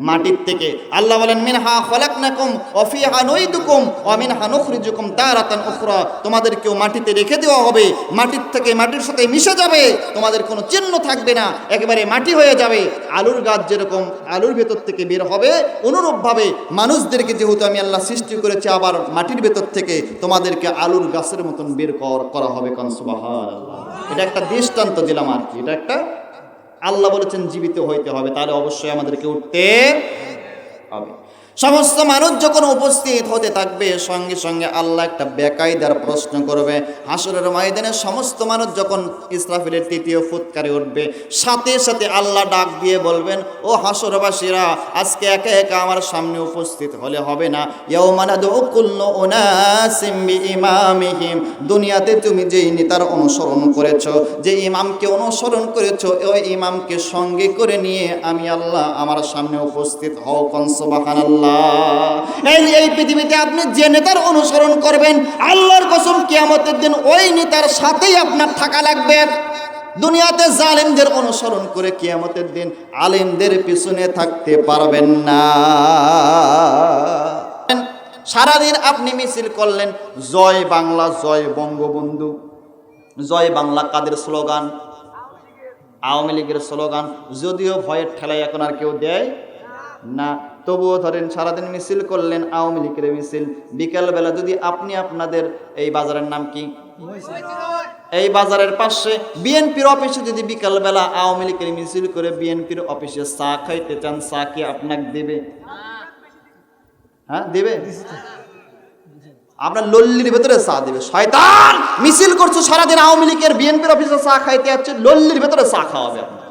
মাটির থেকে। আল্লাহ বলেন মিনহা খলাকনাকুম ওয়া ফিহা নুইদুকুম ওয়া মিনহা নুখরিজুকুম তারাতান উখরা। তোমাদেরকেও মাটিতে রেখে দেওয়া হবে, মাটির থেকে মাটির সাথে মিশে যাবে, তোমাদের কোনো চিহ্ন থাকবে না, একেবারে মাটি হয়ে যাবে। আলুর গাছ যেরকম আলুর ভেতর থেকে বের হবে, অনুরূপভাবে মানুষদেরকে যেহেতু আমি আল্লাহ সৃষ্টি করেছি আবার মাটির ভেতর থেকে, তোমাদেরকে আলুর গাছের মতন বের করা হবে। কারণ সুবহানাল্লাহ, এটা একটা দৃষ্টান্ত দিলাম আর কি। এটা একটা আল্লাহ বলেছেন জীবিত হইতে হবে, তাহলে অবশ্যই আমাদেরকে উঠতে হবে। সমস্ত মানুষ যখন উপস্থিত হতে থাকবে, সঙ্গে সঙ্গে আল্লাহ একটা বেকায়দার প্রশ্ন করবে। হাসরের ময়দানে সমস্ত মানুষ যখন ইসরাফিলের তৃতীয় ফুৎকারে উঠবে, সাথে সাথে আল্লাহ ডাক দিয়ে বলবেন, ও হাসরবাসীরা, আজকে একা একা আমার সামনে উপস্থিত হলে হবে না। ইয়াউমা নাদউ কুল্লু উনাসিম বিইমামিহিম, দুনিয়াতে তুমি যেই নেতার অনুসরণ করেছো, যে ইমামকে অনুসরণ করেছো, ওই ইমামকে সঙ্গে করে নিয়ে আমি আল্লাহ আমার সামনে উপস্থিত হও। কোন সুবহানাল্লাহ। এই পৃথিবীতে আপনি যে নেতার অনুসরণ করবেন, আল্লাহর কসম কিয়ামতের দিন ওই নেতার সাথেই আপনার থাকা লাগবে। দুনিয়াতে জালেমদের অনুসরণ করে কিয়ামতের দিন আলেমদের পিছনে থাকতে পারবেন না। সারাদিন আপনি মিছিল করলেন, জয় বাংলা, জয় বঙ্গবন্ধু। জয় বাংলা কাদের স্লোগান? আওয়ামী লীগের স্লোগান। যদিও ভয়ের ঠেলায় এখন আর কেউ দেয় না, তবুও ধরেন সারাদিন মিছিল করলেন, আওয়ামী লীগের মিছিল। বিকালবেলা যদি আপনি আপনাদের এই বাজারের নাম কি, এই বাজারের পাশে বিএনপির অফিসে যদি বিকালবেলা আওয়ামী লীগের মিছিল করে বিএনপির অফিসে চা খাইতে চান, চা কি আপনাকে দেবে? হ্যাঁ দেবে? আপনার লল্লির ভেতরে চা দেবে। শয়তান, মিছিল করছো সারাদিন, আওয়ামী লীগের বিএনপির অফিসে চা খাইতে যাচ্ছে, লল্লির ভেতরে চা খাওয়াবে আপনার।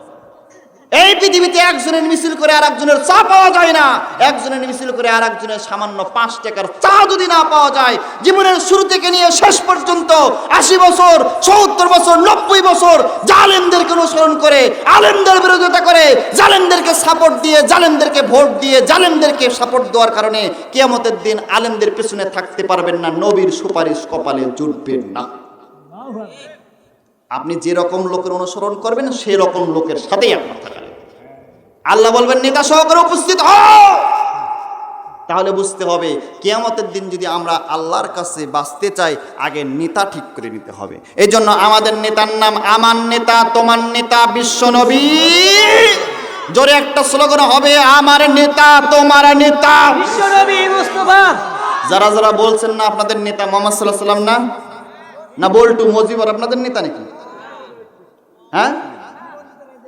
এই পৃথিবীতে একজনের মিছিল করে আর একজনের চা পাওয়া যায় না। একজনের মিছিল করে আর একজনের সামান্য 5 টাকার চা যদি না পাওয়া যায়, জীবনের শুরু থেকে নিয়ে শেষ পর্যন্ত 80 বছর, 70 বছর, 90 বছর জালেমদেরকে অনুসরণ করে, আলেমদের বিরোধিতা করে, জালেমদেরকে সাপোর্ট দিয়ে, জালেমদেরকে ভোট দিয়ে, জালেমদেরকে সাপোর্ট দেওয়ার কারণে কিয়ামতের দিন আলেমদের পেছনে থাকতে পারবেন না, নবীর সুপারিশ কপালে জুটবে না। আপনি যে রকম লোকের অনুসরণ করবেন, সেই রকম লোকের সাথেই আপনার থাকা। আল্লাহ বলবেন, নেতা সহকারে উপস্থিত হও। তাহলে বুঝতে হবে কিয়ামতের দিন যদি আমরা আল্লাহর কাছে বাঁচতে চাই, আগে নেতা ঠিক করে নিতে হবে। এই জন্য আমাদের নেতার নাম আমার নেতা, তোমার নেতা, বিশ্ব নবী। জোরে একটা স্লোগান হবে, আমার নেতা, তোমার নেতা, বিশ্ব নবী মুস্তাফা। যারা যারা বলছেন না আপনাদের নেতা মুহাম্মদ সাল্লাল্লাহু আলাইহি ওয়াসাল্লাম, না বল্টু মজিবর আপনাদের নেতা নাকি? হ্যাঁ,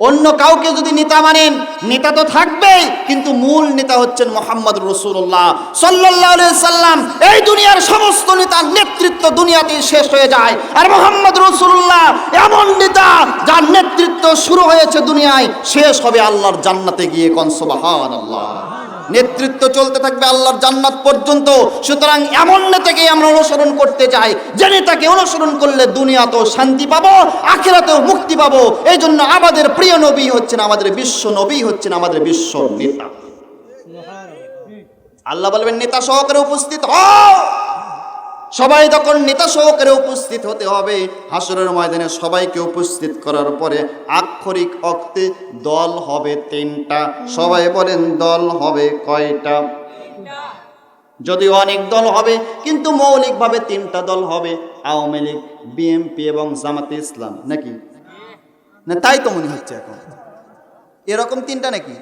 অন্য কাউকে যদি নেতা মানেন, নেতা তো থাকবেই, কিন্তু মূল নেতা হচ্ছেন মুহাম্মদ রাসূলুল্লাহ সাল্লাল্লাহু আলাইহি সাল্লাম। এই দুনিয়ার সমস্ত নেতার নেতৃত্ব দুনিয়াতেই শেষ হয়ে যায়, আর মুহাম্মদ রাসূলুল্লাহ এমন নেতা যার নেতৃত্ব শুরু হয়েছে দুনিয়ায়, শেষ হবে আল্লাহর জান্নাতে গিয়ে। কোন সুবহানাল্লাহ। নেতৃত্ব চলতে থাকবে আল্লাহর জান্নাত পর্যন্ত। সুতরাং এমন নেতাকে আমরা অনুসরণ করতে চাই, যে নেতাকে অনুসরণ করলে দুনিয়াতেও শান্তি পাবো, আখিরাতেও মুক্তি পাবো। এই জন্য আমাদের প্রিয় নবী হচ্ছেন, আমাদের বিশ্ব নবী হচ্ছেন আমাদের বিশ্ব নেতা। আল্লাহ বলবেন, নেতা সহকারে উপস্থিত হও। সবাই তখন নেতা সহকারে উপস্থিত হতে হবে। হাসরের ময়দানে সবাইকে উপস্থিত করার পরে আক্ষরিক অর্থে দল হবে 3টা। সবাই বলেন, দল হবে কয়টা? যদিও অনেক দল হবে, কিন্তু মৌলিকভাবে 3টা দল হবে, আওয়ামী লীগ, বিএনপি এবং জামাতে ইসলাম। নাকি না? তাই তো মনে হচ্ছে এখন এরকম 3টা নাকি?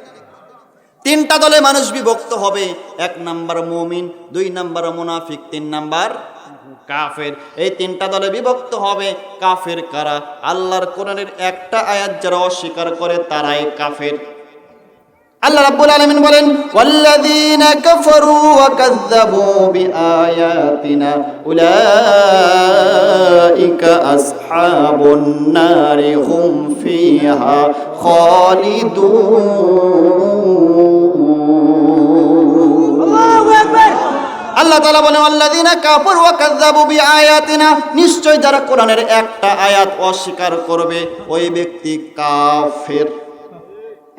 3টা দলে মানুষ বিভক্ত হবে। 1 নাম্বার মুমিন, 2 নাম্বার মুনাফিক, 3 নাম্বার কাফের। এই 3টা দলে বিভক্ত হবে। কাফের কারা? আল্লাহর কোরআনের একটা আয়াত যারা অস্বীকার করে তারাই কাফের। আল্লাহ রাব্বুল আলামিন বলেন, ওয়াল্লাযীনা কাফারু ওয়া কাযযাবু বিআয়াতিনা উলাইকা আসহাবুন নারি হুম ফিহা খালিদুন। আল্লাহু আকবার। আল্লাহ তাআলা বলেন, আল্লাযীনা কাফারু ওয়া কাযযাবু বিআয়াতিনা, নিশ্চয় যারা কোরআনের একটা আয়াত অস্বীকার করবে ওই ব্যক্তি কাফের।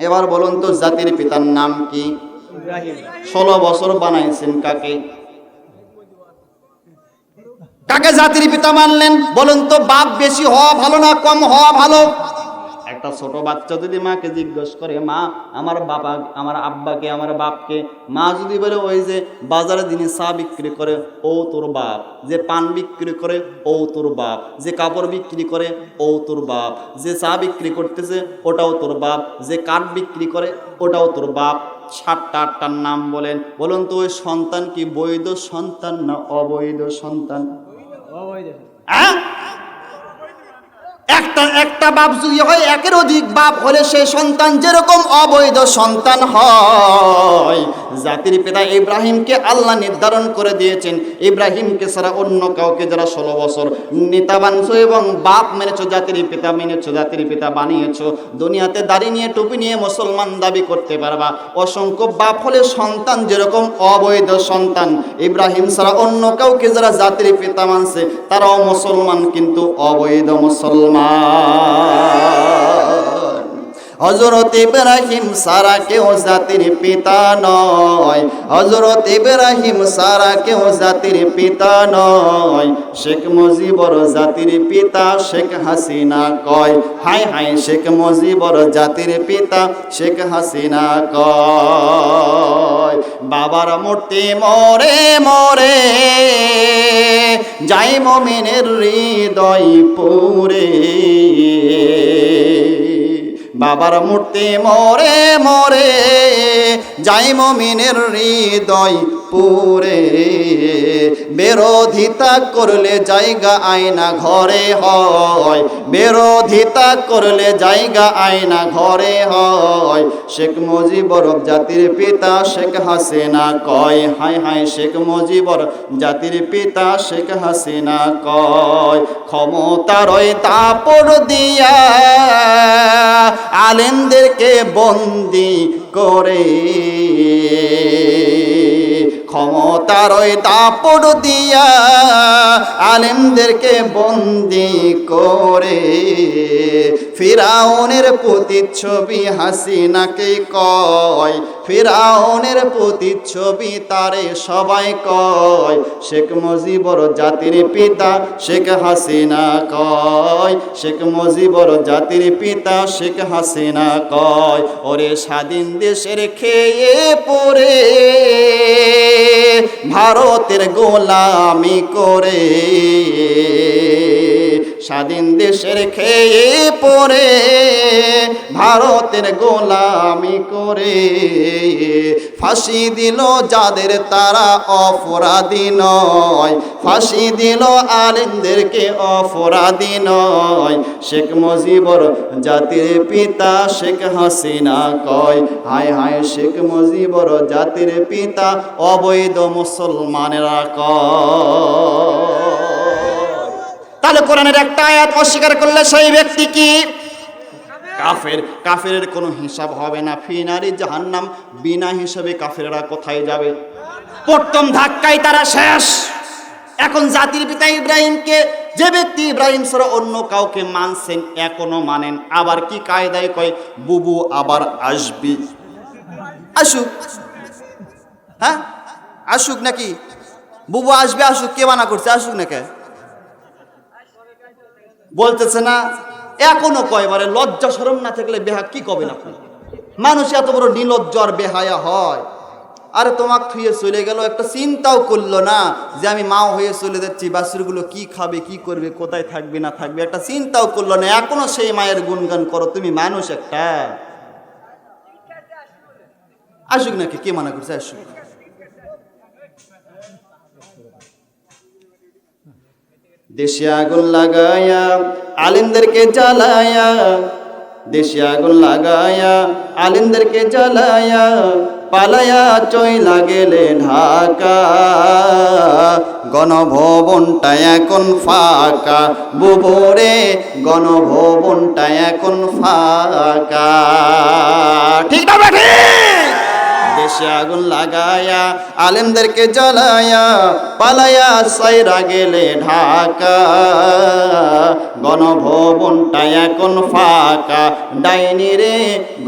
এবার বলুন তো, জাতির পিতার নাম কি? ইব্রাহিম। 16 বছর বানাইছেন কাকে? কাকে জাতির পিতা মানলেন? বলুন তো, বাপ বেশি হওয়া ভালো না কম হওয়া ভালো? একটা ছোট বাচ্চা যদি মাকে জিজ্ঞেস করে, মা আমার বাবা, আমার আব্বাকে, আমার বাপকে, মা যদি বলে ওই যে বাজারে যিনি চা বিক্রি করে ও তোর বাপ, যে পান বিক্রি করে ও তোর বাপ, যে কাপড় বিক্রি করে ও তোর বাপ, যে চা বিক্রি করতেছে ওটাও তোর বাপ, যে কাঠ বিক্রি করে ওটাও তোর বাপ, 7টা 8টার নাম বলেন। বলুন তো, ওই সন্তান কি বৈধ সন্তান না অবৈধ সন্তান? হ্যাঁ, একটা বাপ যদি হয়, একের অধিক বাপ হলে সেই সন্তান যেরকম অবৈধ সন্তান হয়, জাতির পিতা ইব্রাহিমকে আল্লাহ নির্ধারণ করে দিয়েছেন, ইব্রাহিমকে ছাড়া অন্য কাউকে যারা 16 বছর নেতা বানছো এবং বাপ মেনেছো, জাতির পিতা মেনেছো, জাতির পিতা বানিয়েছো, দুনিয়াতে দাড়ি নিয়ে টুপি নিয়ে মুসলমান দাবি করতে পারবা। অসংখ্য বাপ হলে সন্তান যেরকম অবৈধ সন্তান, ইব্রাহিম ছাড়া অন্য কাউকে যারা জাতির পিতা মানছে তারাও মুসলমান, কিন্তু অবৈধ মুসলমান। হযরত ইব্রাহিম সারা কেউ জাতির পিতা নয়, হযরত ইব্রাহিম সারা কেউ জাতির পিতা নয়। শেখ মুজিবর জাতির পিতা শেখ হাসিনা কয়, হায় হায় শেখ মুজিবর জাতির পিতা শেখ হাসিনা কয়। বাবার মূর্তি মরে মরে যাই মুমিনের হৃদয় পুরে, বাবার মূর্তি মরে মরে যাই মুমিনের হৃদয় পুরে। বিরোধিতা করলে জায়গা আয়না ঘরে হয়, বিরোধিতা করলে জায়গা আয়না ঘরে হয়। শেখ মুজিবর জাতির পিতা শেখ হাসিনা কয়, হায় হায় শেখ মুজিবর জাতির পিতা শেখ হাসিনা কয়। ক্ষমতার ওই দাপট দিয়া আলেমদেরকে বন্দি করে, ক্ষমতার ওই দাপট দিয়া আলেমদেরকে বন্দি করে। ফিরাউনের প্রতিচ্ছবি হাসিনাকে কয়, ফিরাউনের প্রতিচ্ছবি তারে সবাই কয়। শেখ মুজিবর জাতির পিতা শেখ হাসিনা কয়, শেখ মুজিবর জাতির পিতা শেখ হাসিনা কয়। ওরে স্বাধীন দেশের খেয়ে পড়ে ভারতের গোলামি করে, স্বাধীন দেশের খেয়ে পড়ে ভারতের গোলামি করে। ফাঁসি দিল যাদের তারা অপরাধী নয়, ফাঁসি দিল আলেমদেরকে অপরাধী নয়। শেখ মুজিবর জাতির পিতা শেখ হাসিনা কয়, হায় হায় শেখ মুজিবর জাতির পিতা অবৈধ মুসলমানেরা কয়। তাহলে কোরআনের একটা আয়াত অস্বীকার করলে সেই ব্যক্তি কি? কাফের। কাফেরের কোনো হিসাব হবে না, ফি নারি জাহান্নাম। বিনা হিসাবে কাফেররা কোথায় যাবে? প্রথম ধাক্কায় তারা শেষ। এখন জাতির পিতা ইব্রাহিমকে, যে ব্যক্তি ইব্রাহিম ছাড়া অন্য কাউকে মানছেন এখনো মানেন, আবার কি কায়দায় কয় বুবু আবার আসবি, আসুক। হ্যাঁ আসুক নাকি? বুবু আসবে আসুক, কে মানা করছে? আসুক নাকি বলতেছে না? এখনো কয়বারে লজ্জা শরম না থাকলে বেহা কি কবেন আপনি? মানুষ এত বড় নির্লজ্জ আর বেহায়া হয়। আরে তোমাকে থুয়ে চলে গেল, একটা চিন্তাও করলো না যে আমি মাও হয়ে চলে যাচ্ছি, বাছুরগুলো কি খাবে, কি করবে, কোথায় থাকবে না থাকবে, একটা চিন্তাও করলো না। এখনো সেই মায়ের গুণগান করো, তুমি মানুষ একটা। আসুক নাকি? কে মানা করছে? আসুক। দেশে আগুন লাগায়া আলেমদেরকে জ্বালায়া, দেশে আগুন লাগায়া আলেমদেরকে জ্বালায়া, পালায়া চইলা গেলে ঢাকা। গণভবনটা এখন ফাঁকা, বুবুরে গণভবনটা এখন ফাঁকা। ঠিক না বেঠি? দেশে আগুন লাগায়া আলেমদেরকে জ্বালায়া, পালায়া সাইরা গেলে ঢাকা। গণভবনটা এখন ফাঁকা, ডাইনি রে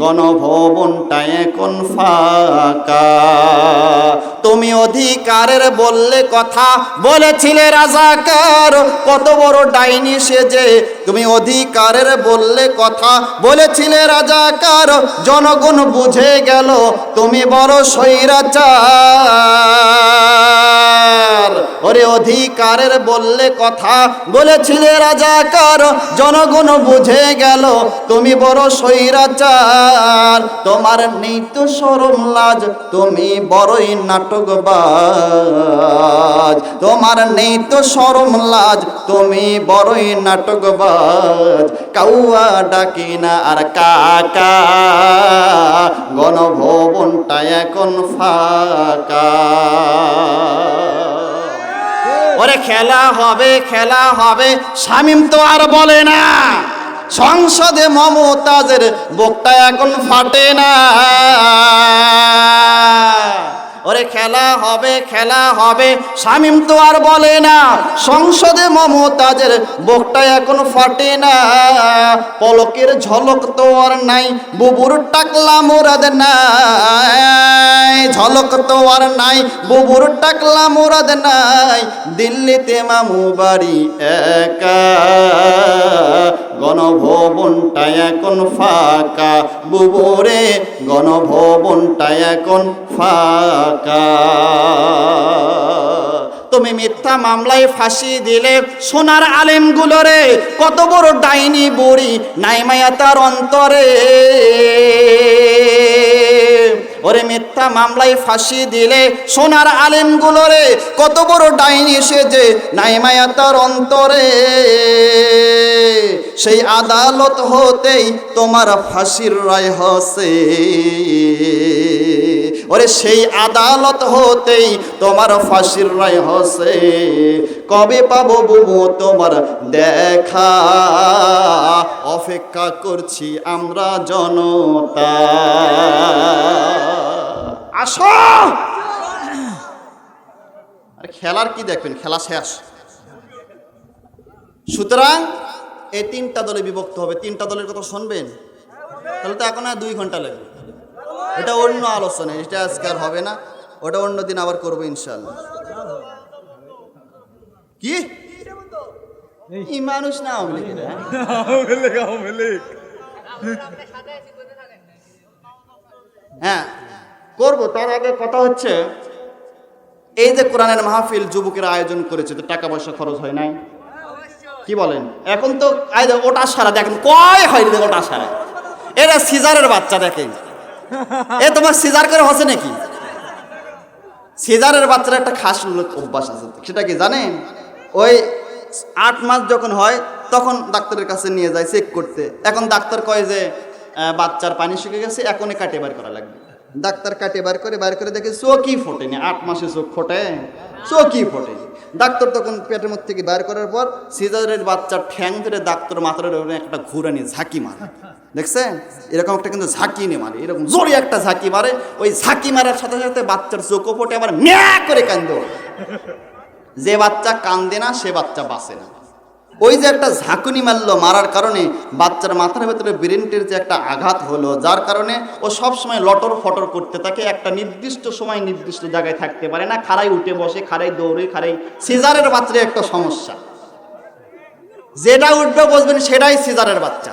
গণভবনটা এখন ফাঁকা। তুমি অধিকারের বললে কথা, বলেছিলে রাজাকার, কত বড় ডাইনি সেজে তুমি অধিকারের বললে কথা, বলেছিলে রাজাকার। জনগণ বুঝে গেল তুমি বড় স্বৈরাচার। অধিকার, ওরে অধিকারের বললে কথা, বলেছিলে রাজাকার, জনগণ বুঝে গেল তুমি বড় স্বৈরাচার। তোমার নেই তো শরম লাজ, তুমি বড়ই নাটকবাজ। তোমার নেই তো শরম লাজ, তুমি বড়ই নাটকবাজ। কাউয়া ডাকি না আর কাকা, গণভবনটা এখন ফাঁকা। ওরে খেলা হবে, খেলা হবে, শামীম তো আর বলে না। সংসদে মমতাজের বুকটা এখন ফাটে না। ওরে খেলা হবে, খেলা হবে, শামীম তো আর বলে না। সংসদে মমতাজের বুকটা এখন ফাটে না। পলকের ঝলক তো আর নাই, বুবুর টাকলা মুরাদ নাই। ঝলক তো আর নাই, বুবুর টাকলা মুরাদ নাই। দিল্লিতে মামু বাড়ি একা, গণভবনটা এখন ফাঁকা। বুবুরে গণভবনটা এখন ফাঁকা। তুমি মিথ্যা মামলায় ফাঁসি দিলে সোনার আলেমগুলোরে, কত বড় ডাইনি বুড়ি নাই মায়া তার অন্তরে। ওরে মিথ্যা মামলায় ফাঁসি দিলে সোনার আলেমগুলোরে, কত বড় ডাইনি সেজে নাই মায়া তার অন্তরে। সেই আদালত হতেই তোমার ফাঁসির রায় হসে। ওরে সেই আদালত হতেই তোমার ফাঁসির রায় হসে। কবে পাবো বুবু তোমার দেখা, অপেক্ষা করছি আমরা জনতা। আসো। আরে খেলার কি দেখবেন, খেলা শেষ। সুতরাং এই তিনটা দলে বিভক্ত হবে। তিনটা দলের কথা শুনবেন, তাহলে তো এখন আর 2 ঘন্টা লাগবে। এটা অন্য আলোচনা, এটা আজকে আর হবে না, ওটা অন্য দিন আবার করবো ইনশাল্লাহ। কি এই মানুষ না আওয়ামী লীগের, হ্যাঁ করবো। তার আগে কথা হচ্ছে, এই যে কোরআনের মাহফিল যুবকেরা আয়োজন করেছে, তো টাকা পয়সা খরচ হয় নাই? কি বলেন? এখন তো ওটা সারা দেখেন কয় হয়, ওটা সারা। এরা সিজারের বাচ্চা দেখেন, এ তোমার সিজার করে হসে নাকি? সিজারের বাচ্চার একটা খাস অভ্যাস আছে, সেটা কি জানেন? ওই 8 মাস যখন হয় তখন ডাক্তারের কাছে নিয়ে যায় চেক করতে। এখন ডাক্তার কয় যে বাচ্চার পানি শুকিয়ে গেছে, এখনই কাটে বার করা লাগবে। ডাক্তার কাটে বার করে দেখে চোখই ফোটেনি। 8 মাসে চোখ ফোটে? চোখই ফোটেনি। ডাক্তার তখন পেটের মধ্যে থেকে বার করার পর সিজারের বাচ্চার ঠ্যাং ধরে ডাক্তার মাথার একটা ঘুরানি ঝাঁকি মারে, দেখছেন? এরকম একটা কিন্তু ঝাঁকি নিয়ে মারে, এরকম জোরে একটা ঝাঁকি মারে। ওই ঝাঁকি মারার সাথে সাথে বাচ্চার চোখও ফোটে, আবার ম্যা করে কান্দে। যে বাচ্চা কান্দে না সে বাচ্চা বাঁচে না। ওই যে একটা ঝাঁকুনি মারলো, মারার কারণে বাচ্চার মাথার ভেতরে ব্রেনটের যে একটা আঘাত হলো, যার কারণে ও সব সময় লটর ফটর করতে থাকে। একটা নির্দিষ্ট সময় নির্দিষ্ট জায়গায় থাকতে পারে না, খাড়াই উঠে বসে, খাড়াই দৌড়ে, খাড়াই। সিজারের বাচ্চার একটা সমস্যা, যেটা উঠবে বসবেন সেটাই সিজারের বাচ্চা।